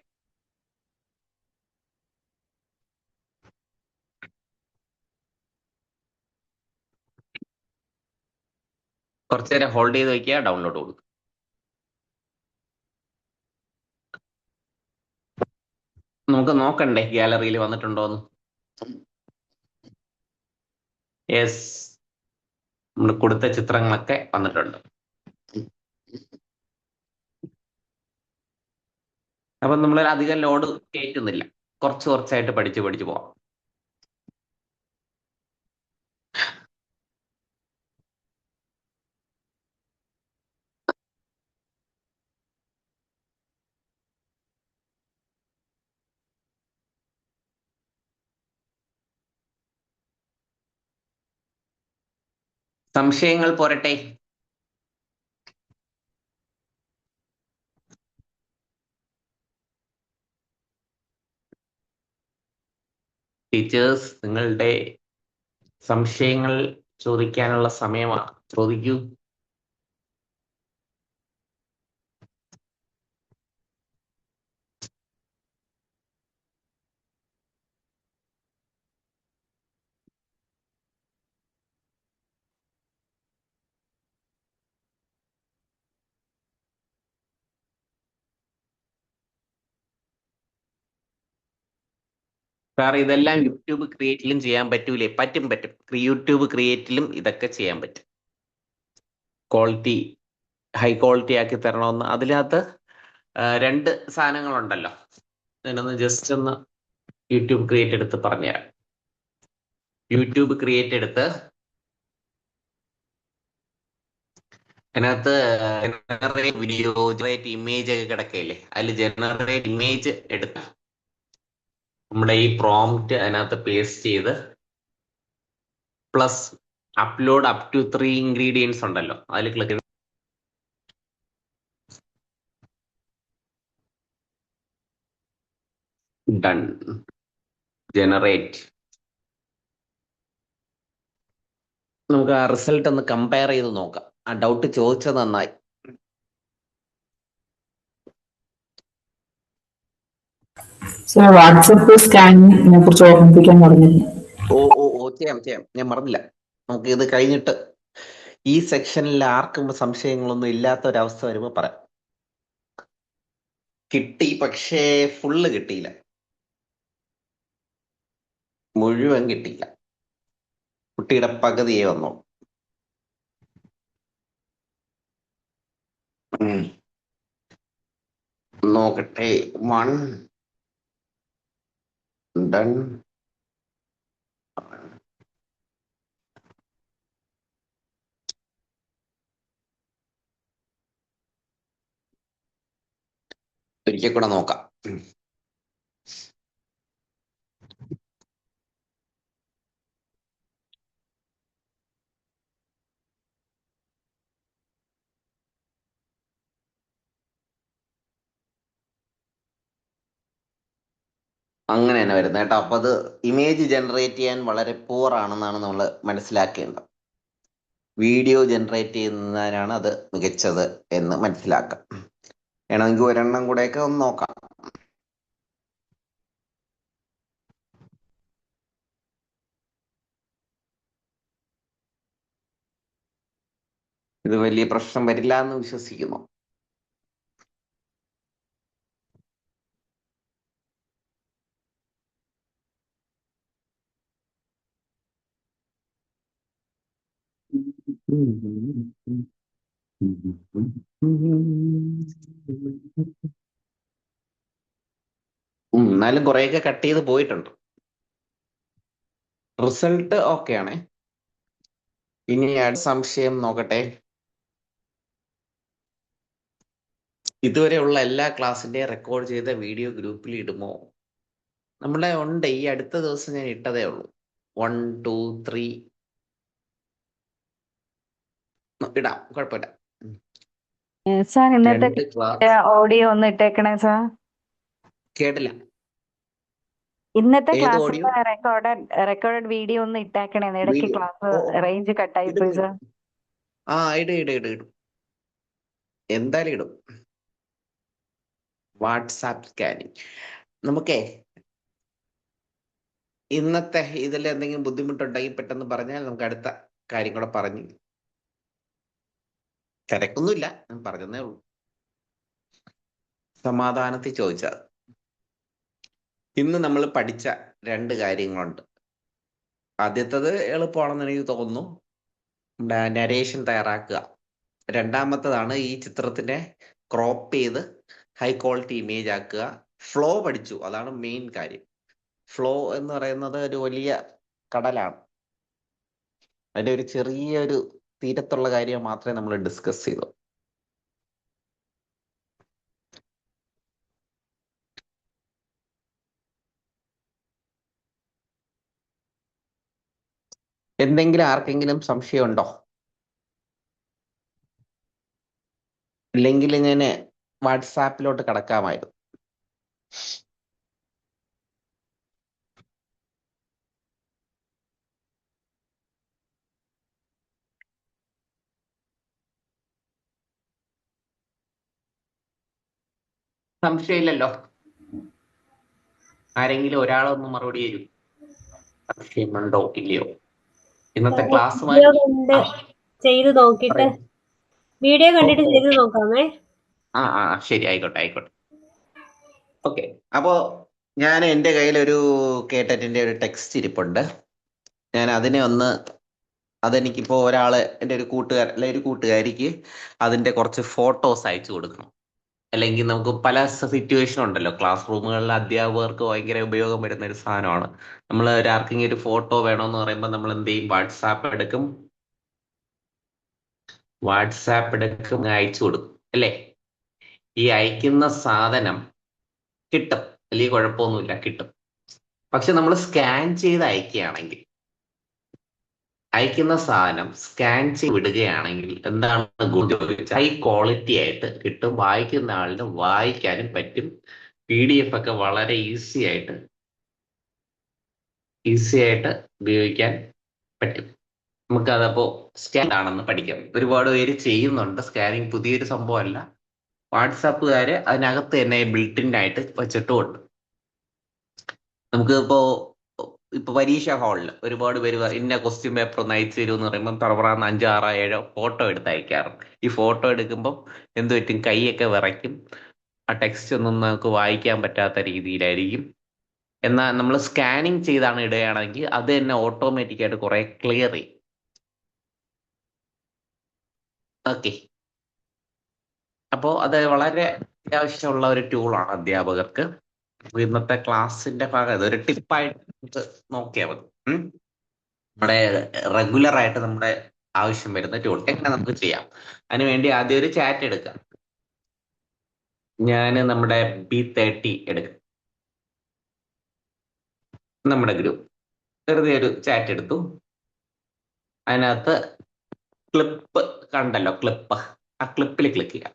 കുറച്ചു നേരം ഹോൾഡ് ചെയ്ത് വെക്കുക, ഡൗൺലോഡ് കൊടുക്കുക. നമുക്ക് നോക്കണ്ടേ ഗാലറിയിൽ വന്നിട്ടുണ്ടോന്ന്? യെസ്, നമ്മൾ കൊടുത്ത ചിത്രങ്ങളൊക്കെ വന്നിട്ടുണ്ട്. അപ്പൊ നമ്മൾ അധികം ലോഡ് കയറ്റുന്നില്ല, കുറച്ച് കുറച്ചായിട്ട് പഠിച്ച് പഠിച്ച് പോവാം. സംശയങ്ങൾ പോരട്ടെ. ടീച്ചേഴ്സ്, നിങ്ങളുടെ സംശയങ്ങൾ ചോദിക്കാനുള്ള സമയമാണ്. ചോദിക്കൂ. സാർ, ഇതെല്ലാം യൂട്യൂബ് ക്രിയേറ്റിലും ചെയ്യാൻ പറ്റൂലേ? പറ്റും. യൂട്യൂബ് ക്രിയേറ്റിലും ഇതൊക്കെ ചെയ്യാൻ പറ്റും. ക്വാളിറ്റി ഹൈ ക്വാളിറ്റി ആക്കി തരണമെന്ന് അതിനകത്ത് രണ്ട് സാധനങ്ങളുണ്ടല്ലോ. ഞാനൊന്ന് ജസ്റ്റ് ഒന്ന് യൂട്യൂബ് ക്രിയേറ്റ് എടുത്ത് പറഞ്ഞുതരാം. യൂട്യൂബ് ക്രിയേറ്റ് എടുത്ത് അതിനകത്ത് ജനറേറ്റ് വീഡിയോ, ജനറേറ്റ് ഇമേജ് ഒക്കെ കിടക്കയില്ലേ, അതിൽ ജനറേറ്റ് ഇമേജ് എടുത്ത് നമ്മുടെ ഈ പ്രോംപ്റ്റ് അതിനകത്ത് പേസ്റ്റ് ചെയ്ത് plus upload up to 3 ingredients ഉണ്ടല്ലോ, അതിൽ ക്ലിക്ക് ഡൺ. ജനറേറ്റ്. നമുക്ക് ആ റിസൾട്ട് ഒന്ന് കമ്പയർ ചെയ്ത് നോക്കാം. ആ ഡൗട്ട് ചോദിച്ചത് നന്നായി. സർ, വാട്സപ്പ് സ്കാനിങ്ങിനെ കുറിച്ച് ഓർമ്മിപ്പിക്കാൻ പറഞ്ഞിരുന്നു. ചെയ്യാം. ഞാൻ മറന്നില്ല. നമുക്ക് ഇത് കഴിഞ്ഞിട്ട് ഈ സെക്ഷനിൽ ആർക്കും സംശയങ്ങളൊന്നും ഇല്ലാത്ത ഒരവസ്ഥ വരുമ്പോ പറയാം. കിട്ടി, പക്ഷേ ഫുള്ള് കിട്ടിയില്ല, മുഴുവൻ കിട്ടിയില്ല. കുട്ടിയുടെ പകുതിയെ വന്നു. നോക്കട്ടെ. 1 ഡൺ. ഒരിക്കൽ കൂടെ നോക്കാം. അങ്ങനെ തന്നെ വരുന്നത് കേട്ടോ. അപ്പൊ അത് ഇമേജ് ജനറേറ്റ് ചെയ്യാൻ വളരെ പൂർ ആണെന്നാണ് നമ്മൾ മനസ്സിലാക്കേണ്ടത്. വീഡിയോ ജനറേറ്റ് ചെയ്യുന്നതിനാണ് അത് മികച്ചത് എന്ന് മനസ്സിലാക്കാം. വേണമെങ്കിൽ ഒരെണ്ണം കൂടെയൊക്കെ ഒന്ന് നോക്കാം. ഇത് വലിയ പ്രശ്നം വരില്ല എന്ന് വിശ്വസിക്കുന്നു. എന്നാലും കുറെയൊക്കെ കട്ട് ചെയ്ത് പോയിട്ടുണ്ട്. റിസൾട്ട് ഓക്കെ ആണ്. ഇനി അടുത്ത സംശയം നോക്കട്ടെ. ഇതുവരെയുള്ള എല്ലാ ക്ലാസ്സിന്റെ റെക്കോർഡ് ചെയ്ത വീഡിയോ ഗ്രൂപ്പിൽ ഇടുമോ? നമ്മളെ ഉണ്ട്. ഈ അടുത്ത ദിവസം ഞാൻ ഇട്ടതേ ഉള്ളൂ. 1 2 3 ഇടാം, കുഴപ്പമില്ല. സാർ, ഇന്നത്തെ രണ്ട് ക്ലാസ് ഓഡിയോ ഒന്ന് ഇട്ടേക്കണേ സാർ. കേട്ടില്ല. ഇന്നത്തെ ഏത് ഓഡിയോ? ക്ലാസ്സിലെ റെക്കോർഡഡ് വീഡിയോ ഒന്ന് ഇട്ടേക്കണേ. ഇടയ്ക്ക് വീഡിയോ? ക്ലാസ് ഓ, റേഞ്ച് കട്ടായി ഇടും പോയി ഇടും. സാർ. ഇടും. എന്തായാലും ഇടും. WhatsApp scanning. നമുക്കേ ഇന്നത്തെ ഇതിൽ എന്തെങ്കിലും ബുദ്ധിമുട്ടുണ്ടെങ്കിൽ പെട്ടെന്ന് പറഞ്ഞാൽ നമുക്ക് അടുത്ത കാര്യം കൂടെ പറഞ്ഞു. തിരക്കൊന്നുമില്ല, ഞാൻ പറഞ്ഞതേ ഉള്ളൂ. സമാധാനത്തിൽ ചോദിച്ചാൽ. ഇന്ന് നമ്മൾ പഠിച്ച രണ്ട് കാര്യങ്ങളുണ്ട്. ആദ്യത്തത് എളുപ്പമാണെന്ന് എനിക്ക് തോന്നുന്നു. നരേഷൻ തയ്യാറാക്കുക. രണ്ടാമത്തതാണ് ഈ ചിത്രത്തിനെ ക്രോപ്പ് ചെയ്ത് ഹൈ ക്വാളിറ്റി ഇമേജ് ആക്കുക. ഫ്ലോ പഠിച്ചു, അതാണ് മെയിൻ കാര്യം. ഫ്ലോ എന്ന് പറയുന്നത് ഒരു വലിയ കടലാണ്. അതിന്റെ ഒരു ചെറിയൊരു തീരത്തുള്ള കാര്യം മാത്രമേ നമ്മൾ ഡിസ്കസ് ചെയ്തു. എന്തെങ്കിലും ആർക്കെങ്കിലും സംശയമുണ്ടോ? ഇല്ലെങ്കിൽ ഞാൻ വാട്സാപ്പിലോട്ട് കടക്കാമായിരുന്നു. സംശയമില്ലല്ലോ? ആരെങ്കിലും ഒരാളൊന്ന് മറുപടി തരും. സംശയമുണ്ടോ ഇല്ലയോ? ഇന്നത്തെ ക്ലാസ്സുമായി വീഡിയോ കണ്ട് ചെയ്ത് നോക്കിയിട്ട് വീഡിയോ കണ്ടിട്ട് ചെയ്ത് നോക്കാമേ. ശരി, ആയിക്കോട്ടെ. ഓക്കെ, അപ്പോ ഞാൻ എൻ്റെ കയ്യിലൊരു കേട്ടറ്റിന്റെ ഒരു ടെക്സ്റ്റ് ഇരിപ്പുണ്ട്. ഞാൻ അതിനെ അതെനിക്കിപ്പോ ഒരാള് എൻ്റെ ഒരു കൂട്ടുകാരൻ അല്ലെ ഒരു കൂട്ടുകാരിക്ക് അതിന്റെ കുറച്ച് ഫോട്ടോസ് അയച്ചു കൊടുക്കണം. അല്ലെങ്കിൽ നമുക്ക് പല സിറ്റുവേഷൻ ഉണ്ടല്ലോ, ക്ലാസ് റൂമുകളിൽ അധ്യാപകർക്ക് ഭയങ്കര ഉപയോഗം വരുന്ന ഒരു സാധനമാണ്. നമ്മൾ ഒരാർക്കെങ്കിലും ഒരു ഫോട്ടോ വേണമെന്ന് പറയുമ്പോൾ നമ്മൾ എന്ത് ചെയ്യും? വാട്സാപ്പ് എടുക്കും, അയച്ചു കൊടുക്കും അല്ലേ? ഈ അയക്കുന്ന സാധനം കിട്ടും, വലിയ കുഴപ്പമൊന്നുമില്ല, കിട്ടും. പക്ഷെ നമ്മൾ സ്കാൻ ചെയ്ത് അയക്കുന്ന സാധനം സ്കാൻ ചെയ്ത് വിടുകയാണെങ്കിൽ എന്താണ് ഗുണം? ഹൈ ക്വാളിറ്റി ആയിട്ട് കിട്ടും, വായിക്കുന്ന ആളിന് വായിക്കാനും പറ്റും. PDF ഒക്കെ വളരെ ഈസി ആയിട്ട് ഉപയോഗിക്കാൻ പറ്റും. നമുക്കതപ്പോ സ്കാൻ ആണെന്ന് പഠിക്കാം. ഒരുപാട് പേര് ചെയ്യുന്നുണ്ട് സ്കാനിങ്, പുതിയൊരു സംഭവമല്ല. വാട്സാപ്പുകാര് അതിനകത്ത് തന്നെ ബിൽട്ടിൻ ആയിട്ട് വെച്ചിട്ടുമുണ്ട്. നമുക്ക് ഇപ്പൊ പരീക്ഷാ ഹാളിൽ ഒരുപാട് പേര് ഇന്ന ക്വസ്റ്റ്യൻ പേപ്പർ ഒന്ന് അയച്ചു തരുമെന്ന് പറയുമ്പോൾ തറവറാന്ന് 5, 6, 7 ഫോട്ടോ എടുത്ത് അയക്കാറുണ്ട്. ഈ ഫോട്ടോ എടുക്കുമ്പോൾ എന്ത് പറ്റും? കൈയൊക്കെ വിറയ്ക്കും, ആ ടെക്സ്റ്റ് ഒന്നും നമുക്ക് വായിക്കാൻ പറ്റാത്ത രീതിയിലായിരിക്കും. എന്നാൽ നമ്മൾ സ്കാനിങ് ചെയ്താണ് ഇടുകയാണെങ്കിൽ അത് തന്നെ ഓട്ടോമാറ്റിക്കായിട്ട് കുറെ ക്ലിയർ ചെയ്യും. ഓക്കെ, അപ്പോൾ അത് വളരെ അത്യാവശ്യമുള്ള ഒരു ടൂളാണ് അധ്യാപകർക്ക്. ഇന്നത്തെ ക്ലാസ്സിന്റെ ഭാഗം ഇതൊരു ടിപ്പായിട്ട് നമുക്ക് നോക്കിയാൽ മതി. നമ്മുടെ റെഗുലർ ആയിട്ട് നമ്മുടെ ആവശ്യം വരുന്ന ടൂൾ എങ്ങനെ നമുക്ക് ചെയ്യാം. അതിനുവേണ്ടി ആദ്യം ഒരു ചാറ്റ് എടുക്കാം. ഞാൻ നമ്മുടെ B30 എടുക്കാം, നമ്മുടെ ഗ്രൂപ്പ്. വെറുതെ ഒരു ചാറ്റ് എടുത്തു. അതിനകത്ത് ക്ലിപ്പ് കണ്ടല്ലോ, ആ ക്ലിപ്പിൽ ക്ലിക്ക് ചെയ്യാം.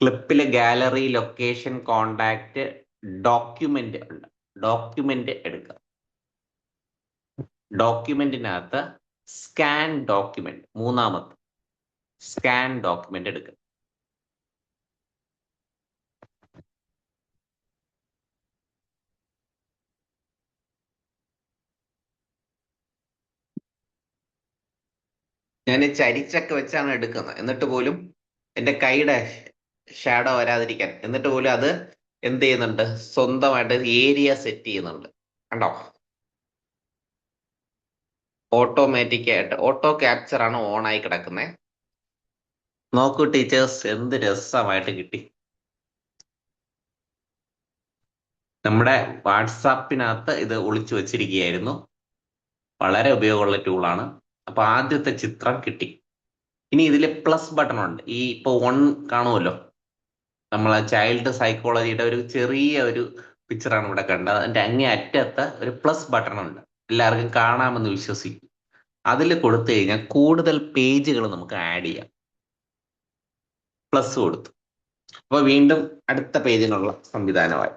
ക്ലിപ്പില് ഗാലറി, ലൊക്കേഷൻ, കോണ്ടാക്ട്, ഡോക്യുമെന്റ് ഉണ്ട്. ഡോക്യുമെന്റ് എടുക്കുക. ഡോക്യുമെന്റിനകത്ത് സ്കാൻ ഡോക്യുമെന്റ്, മൂന്നാമത്തെ സ്കാൻ ഡോക്യുമെന്റ് എടുക്കുക. ഞാൻ ചരിച്ചൊക്കെ വെച്ചാണ് എടുക്കുന്നത്, എന്നിട്ട് പോലും എൻ്റെ കൈയുടെ ഷാഡോ വരാതിരിക്കാൻ, എന്നിട്ട് പോലും അത് എന്ത് ചെയ്യുന്നുണ്ട്? സ്വന്തമായിട്ട് ഏരിയ സെറ്റ് ചെയ്യുന്നുണ്ട്. കണ്ടോ? ഓട്ടോമാറ്റിക് ആയിട്ട് ഓട്ടോ ക്യാപ്ചർ ആണ് ഓൺ ആയി കിടക്കുന്നത്. നോക്കൂ ടീച്ചേഴ്സ്, എന്ത് രസമായിട്ട് കിട്ടി. നമ്മുടെ വാട്സാപ്പിനകത്ത് ഇത് ഒളിച്ചു വെച്ചിരിക്കുകയായിരുന്നു. വളരെ ഉപയോഗമുള്ള ടൂളാണ്. അപ്പൊ ആദ്യത്തെ ചിത്രം കിട്ടി. ഇനി ഇതിൽ പ്ലസ് ബട്ടൺ ഉണ്ട്. ഇപ്പൊ 1 കാണുമല്ലോ, നമ്മളെ ചൈൽഡ് സൈക്കോളജിയുടെ ഒരു ചെറിയ ഒരു പിക്ചറാണ് ഇവിടെ കണ്ടത്. അതിന്റെ അങ്ങേ അറ്റത്ത് ഒരു പ്ലസ് ബട്ടൺ ഉണ്ട്, എല്ലാവർക്കും കാണാമെന്ന് വിശ്വസിക്കും. അതിൽ കൊടുത്തു കഴിഞ്ഞാൽ കൂടുതൽ പേജുകൾ നമുക്ക് ആഡ് ചെയ്യാം. പ്ലസ് കൊടുത്തു, അപ്പൊ വീണ്ടും അടുത്ത പേജിനുള്ള സംവിധാനമായി.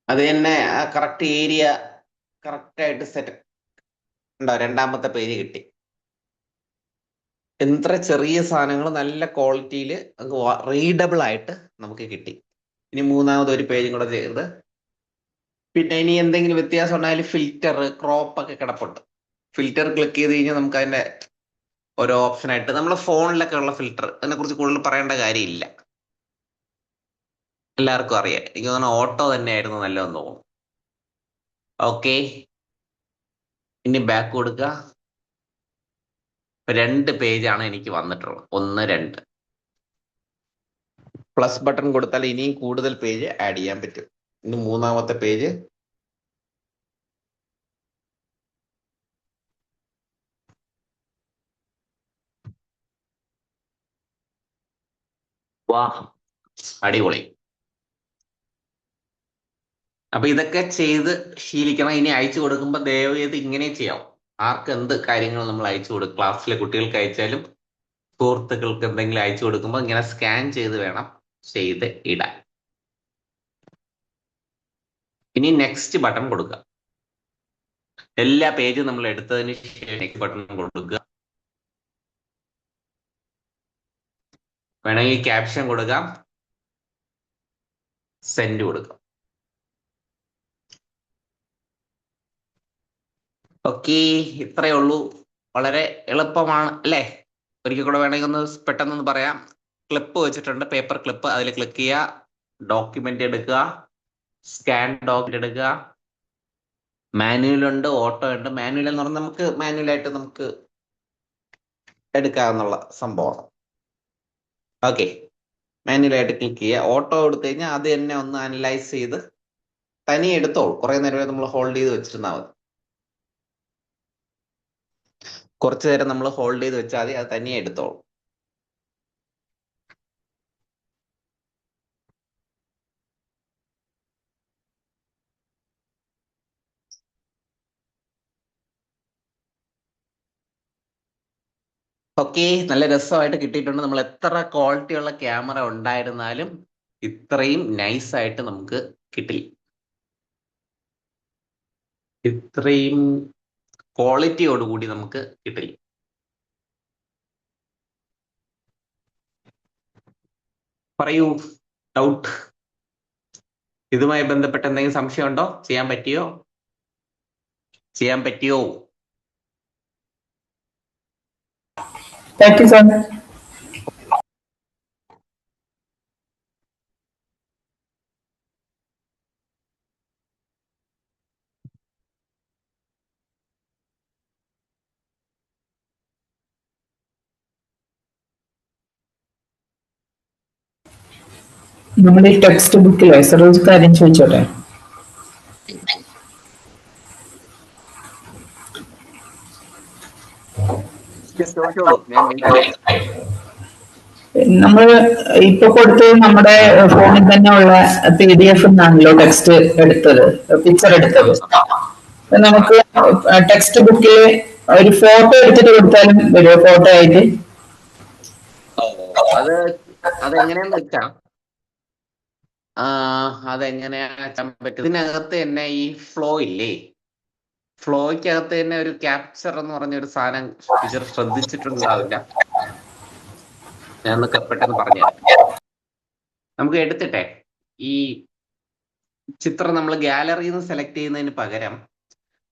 അത് തന്നെ കറക്റ്റ് ഏരിയ കറക്റ്റായിട്ട് സെറ്റ് ഉണ്ടോ? രണ്ടാമത്തെ പേജ് കിട്ടി. എത്ര ചെറിയ സാധനങ്ങൾ നല്ല ക്വാളിറ്റിയിൽ റീഡബിൾ ആയിട്ട് നമുക്ക് കിട്ടി. ഇനി മൂന്നാമത് ഒരു പേജും കൂടെ ചെയ്ത്, പിന്നെ ഇനി എന്തെങ്കിലും വ്യത്യാസം ഉണ്ടായാലും ഫിൽറ്റർ, ക്രോപ്പ് ഒക്കെ കിടപ്പുണ്ട്. ഫിൽറ്റർ ക്ലിക്ക് ചെയ്ത് കഴിഞ്ഞാൽ നമുക്ക് അതിന്റെ ഓരോ ഓപ്ഷനായിട്ട് നമ്മളെ ഫോണിലൊക്കെ ഉള്ള ഫിൽറ്റർ, അതിനെക്കുറിച്ച് കൂടുതൽ പറയേണ്ട കാര്യമില്ല, എല്ലാവർക്കും അറിയാം. എനിക്ക് തോന്നുന്നു ഓട്ടോ തന്നെയായിരുന്നു നല്ലതെന്ന് തോന്നുന്നു. ഓക്കെ, ഇനി ബാക്ക് കൊടുക്കുക. 2 പേജാണ് എനിക്ക് വന്നിട്ടുള്ളത്, 1, 2. പ്ലസ് ബട്ടൺ കൊടുത്താൽ ഇനിയും കൂടുതൽ പേജ് ആഡ് ചെയ്യാൻ പറ്റും. ഇനി 3-ാമത്തെ പേജ്. വാ, അടിപൊളി. അപ്പൊ ഇതൊക്കെ ചെയ്ത് ശീലിക്കണം. ഇനി അയച്ചു കൊടുക്കുമ്പോൾ ദയവ് ചെയ്ത് ഇങ്ങനെ ചെയ്യാം. ആർക്ക് എന്ത് കാര്യങ്ങൾ നമ്മൾ അയച്ചു കൊടുക്കും, ക്ലാസ്സിലെ കുട്ടികൾക്ക് അയച്ചാലും സുഹൃത്തുക്കൾക്ക് എന്തെങ്കിലും അയച്ചു കൊടുക്കുമ്പോൾ ഇങ്ങനെ സ്കാൻ ചെയ്ത് വേണം ചെയ്ത് ഇടാൻ. ഇനി നെക്സ്റ്റ് ബട്ടൺ കൊടുക്കുക. എല്ലാ പേജും നമ്മൾ എടുത്തതിന് ശേഷം നെക്സ്റ്റ് ബട്ടൺ കൊടുക്കുക. വേണമെങ്കിൽ ക്യാപ്ഷൻ കൊടുക്കാം, സെൻഡ് കൊടുക്കാം. ഓക്കെ, ഇത്രയേ ഉള്ളൂ. വളരെ എളുപ്പമാണ് അല്ലേ? ഒരിക്കൽ കൂടെ വേണമെങ്കിൽ ഒന്ന് പെട്ടെന്നൊന്ന് പറയാം. ക്ലിപ്പ് വെച്ചിട്ടുണ്ട്, പേപ്പർ ക്ലിപ്പ്. അതിൽ ക്ലിക്ക് ചെയ്യുക, ഡോക്യുമെന്റ് എടുക്കുക, സ്കാൻ ഡോക്യുമെന്റ് എടുക്കുക. മാനുവൽ ഉണ്ട്, ഓട്ടോ ഉണ്ട്. മാനുവൽ എന്ന് പറഞ്ഞാൽ നമുക്ക് മാനുവലായിട്ട് നമുക്ക് എടുക്കാവുന്ന സംഭവമാണ്. ഓക്കെ, മാനുവലായിട്ട് ക്ലിക്ക് ചെയ്യുക. ഓട്ടോ എടുത്തു കഴിഞ്ഞാൽ അത് തന്നെ ഒന്ന് അനലൈസ് ചെയ്ത് തനിയെ എടുത്തോളൂ. കുറെ നേരം നമ്മൾ ഹോൾഡ് ചെയ്ത് വെച്ചിരുന്നാൽ മതി. കുറച്ചു നേരം നമ്മൾ ഹോൾഡ് ചെയ്ത് വെച്ചാൽ മതി, അത് തനിയെ എടുത്തോളൂ. ഓക്കെ, നല്ല രസമായിട്ട് കിട്ടിയിട്ടുണ്ട്. നമ്മൾ എത്ര ക്വാളിറ്റി ഉള്ള ക്യാമറ ഉണ്ടായിരുന്നാലും ഇത്രയും നൈസായിട്ട് നമുക്ക് കിട്ടില്ല. ഇത്രയും ക്വാളിറ്റിയോടുകൂടി നമുക്ക് കിട്ടില്ല. പറയൂ, ഡൗട്ട്, ഇതുമായി ബന്ധപ്പെട്ട് എന്തെങ്കിലും സംശയം ഉണ്ടോ? ചെയ്യാൻ പറ്റിയോ? Thank you sir. നമ്മുടെ ഈ ടെക്സ്റ്റ് ബുക്കിലെ സർ ഒരു കാര്യം ചോദിച്ചോട്ടെ? ചോദിച്ചോളൂ, ഞാൻ നമ്മൾ ഇപ്പൊ കൊടുത്തത് നമ്മുടെ ഫോണിൽ തന്നെ ഉള്ള PDF എന്നാണല്ലോ ടെക്സ്റ്റ് എടുത്തത്, പിക്ചർ എടുത്തത്. നമുക്ക് ടെക്സ്റ്റ് ബുക്കിൽ ഒരു ഫോട്ടോ എടുത്തിട്ട് കൊടുത്താലും വരുമോ, ഫോട്ടോ ആയിട്ട്? അതെങ്ങനെയാന്ന് വെച്ചാ അതെങ്ങനെയാ പറ്റും. ഇതിനകത്ത് തന്നെ ഈ ഫ്ലോ ഇല്ലേ, ഫ്ലോയ്ക്കകത്ത് തന്നെ ഒരു ക്യാപ്ചർ എന്ന് പറഞ്ഞ ഒരു സാധനം ടീച്ചർ ശ്രദ്ധിച്ചിട്ടുണ്ടാവില്ല. ഞാൻ പെട്ടെന്ന് പറഞ്ഞുതരാം. നമുക്ക് എടുത്തിട്ടെ ഈ ചിത്രം നമ്മൾ ഗാലറിയിൽ നിന്ന് സെലക്ട് ചെയ്യുന്നതിന് പകരം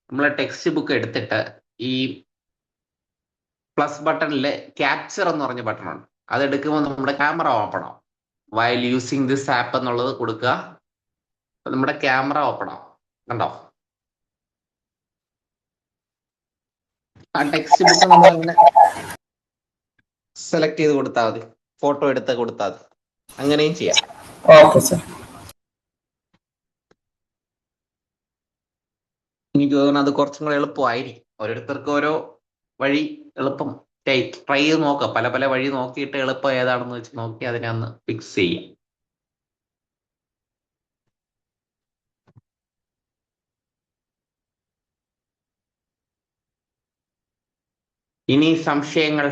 നമ്മൾ ടെക്സ്റ്റ് ബുക്ക് എടുത്തിട്ട് ഈ പ്ലസ് ബട്ടണിൽ ക്യാപ്ചർ എന്ന് പറഞ്ഞ ബട്ടൺ ഉണ്ട്. അതെടുക്കുമ്പോൾ നമ്മുടെ ക്യാമറ ഓപ്പൺ ആവും. വൈൽ യൂസിങ് ദിസ് ആപ്പ് എന്നുള്ളത് കൊടുക്കുക, നമ്മുടെ ക്യാമറ ഓപ്പൺ ആവും. കണ്ടോ? ആ ടെക്സ്റ്റ് ബുക്ക് നമ്മൾ അങ്ങനെ സെലക്ട് ചെയ്ത് കൊടുത്താൽ മതി, ഫോട്ടോ എടുത്ത് കൊടുത്താൽ മതി. അങ്ങനെയും ചെയ്യാം. Okay sir. എനിക്ക് തോന്നുന്നു അത് കുറച്ചും കൂടെ എളുപ്പമായിരിക്കും. ഓരോരുത്തർക്ക് ഓരോ വഴി എളുപ്പം ട്രൈ ചെയ്ത് നോക്കാം. പല പല വഴി നോക്കിയിട്ട് എളുപ്പം ഏതാണെന്ന് വെച്ച് നോക്കി അതിനെ ഒന്ന് ഫിക്സ് ചെയ്യാം. ഇനി സംശയങ്ങൾ?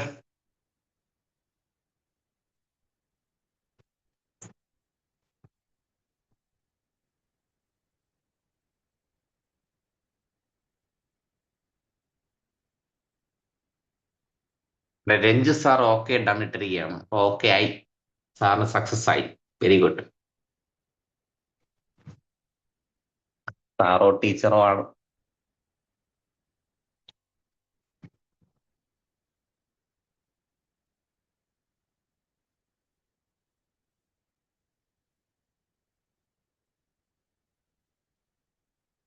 രഞ്ജു സാർ ഓക്കെ ഡൺ ഇട്ടിരിക്കുകയാണ്. ഓക്കെ ആയി, സാറിന് സക്സസ് ആയി. Very good. സാറോ ടീച്ചറോ ആണ്.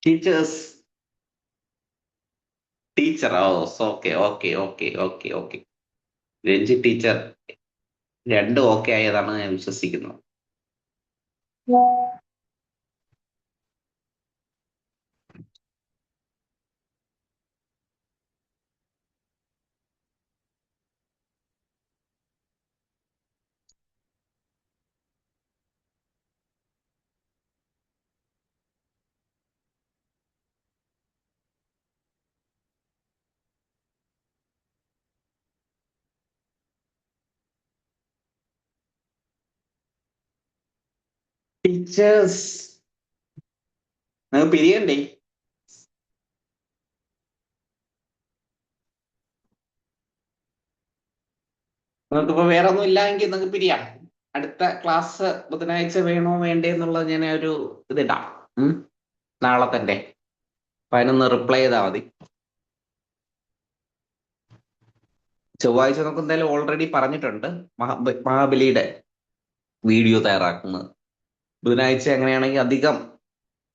Teachers teacher okay okay okay okay okay. Ranji teacher രണ്ടും ഓക്കെ ആയതാണ് ഞാൻ വിശ്വസിക്കുന്നത്. ടീച്ചേഴ്സ് നിങ്ങൾക്ക് പിരിയണ്ടേ? നിങ്ങൾക്കിപ്പോ വേറെ ഒന്നും ഇല്ലെങ്കിൽ നിങ്ങൾക്ക് പിരിയാം. അടുത്ത ക്ലാസ് ബുധനാഴ്ച വേണോ വേണ്ടേ എന്നുള്ളത് ഞാൻ ഒരു ഇതിടാം. നാളെ തന്നെ. അപ്പൊ അതിനൊന്ന് റിപ്ലൈ ചെയ്താൽ മതി. ചൊവ്വാഴ്ച നമുക്ക് എന്തായാലും ഓൾറെഡി പറഞ്ഞിട്ടുണ്ട് മഹാബലിയുടെ വീഡിയോ തയ്യാറാക്കുന്നത്. ബുധനാഴ്ച അങ്ങനെയാണെങ്കിൽ അധികം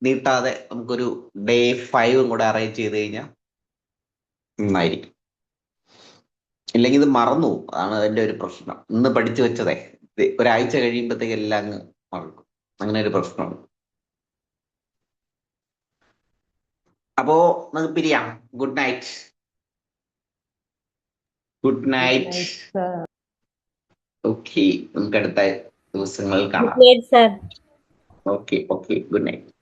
നീട്ടാതെ നമുക്കൊരു ഡേ 5 കൂടെ അറേഞ്ച് ചെയ്ത് കഴിഞ്ഞാൽ നന്നായിരിക്കും. ഇല്ലെങ്കിൽ ഇത് മറന്നു പോകും. അതാണ് അതിന്റെ ഒരു പ്രശ്നം. ഇന്ന് പഠിച്ചു വെച്ചതേ ഒരാഴ്ച കഴിയുമ്പോഴത്തേക്ക് എല്ലാം അങ്ങ് മറക്കും. അങ്ങനെ ഒരു പ്രശ്നമുണ്ട്. അപ്പോ നമുക്ക് പിരിയാം. Good night. Good night. Okay, നമുക്ക് അടുത്ത ദിവസങ്ങളിൽ കാണാം. Good night sir. Okay okay, good night.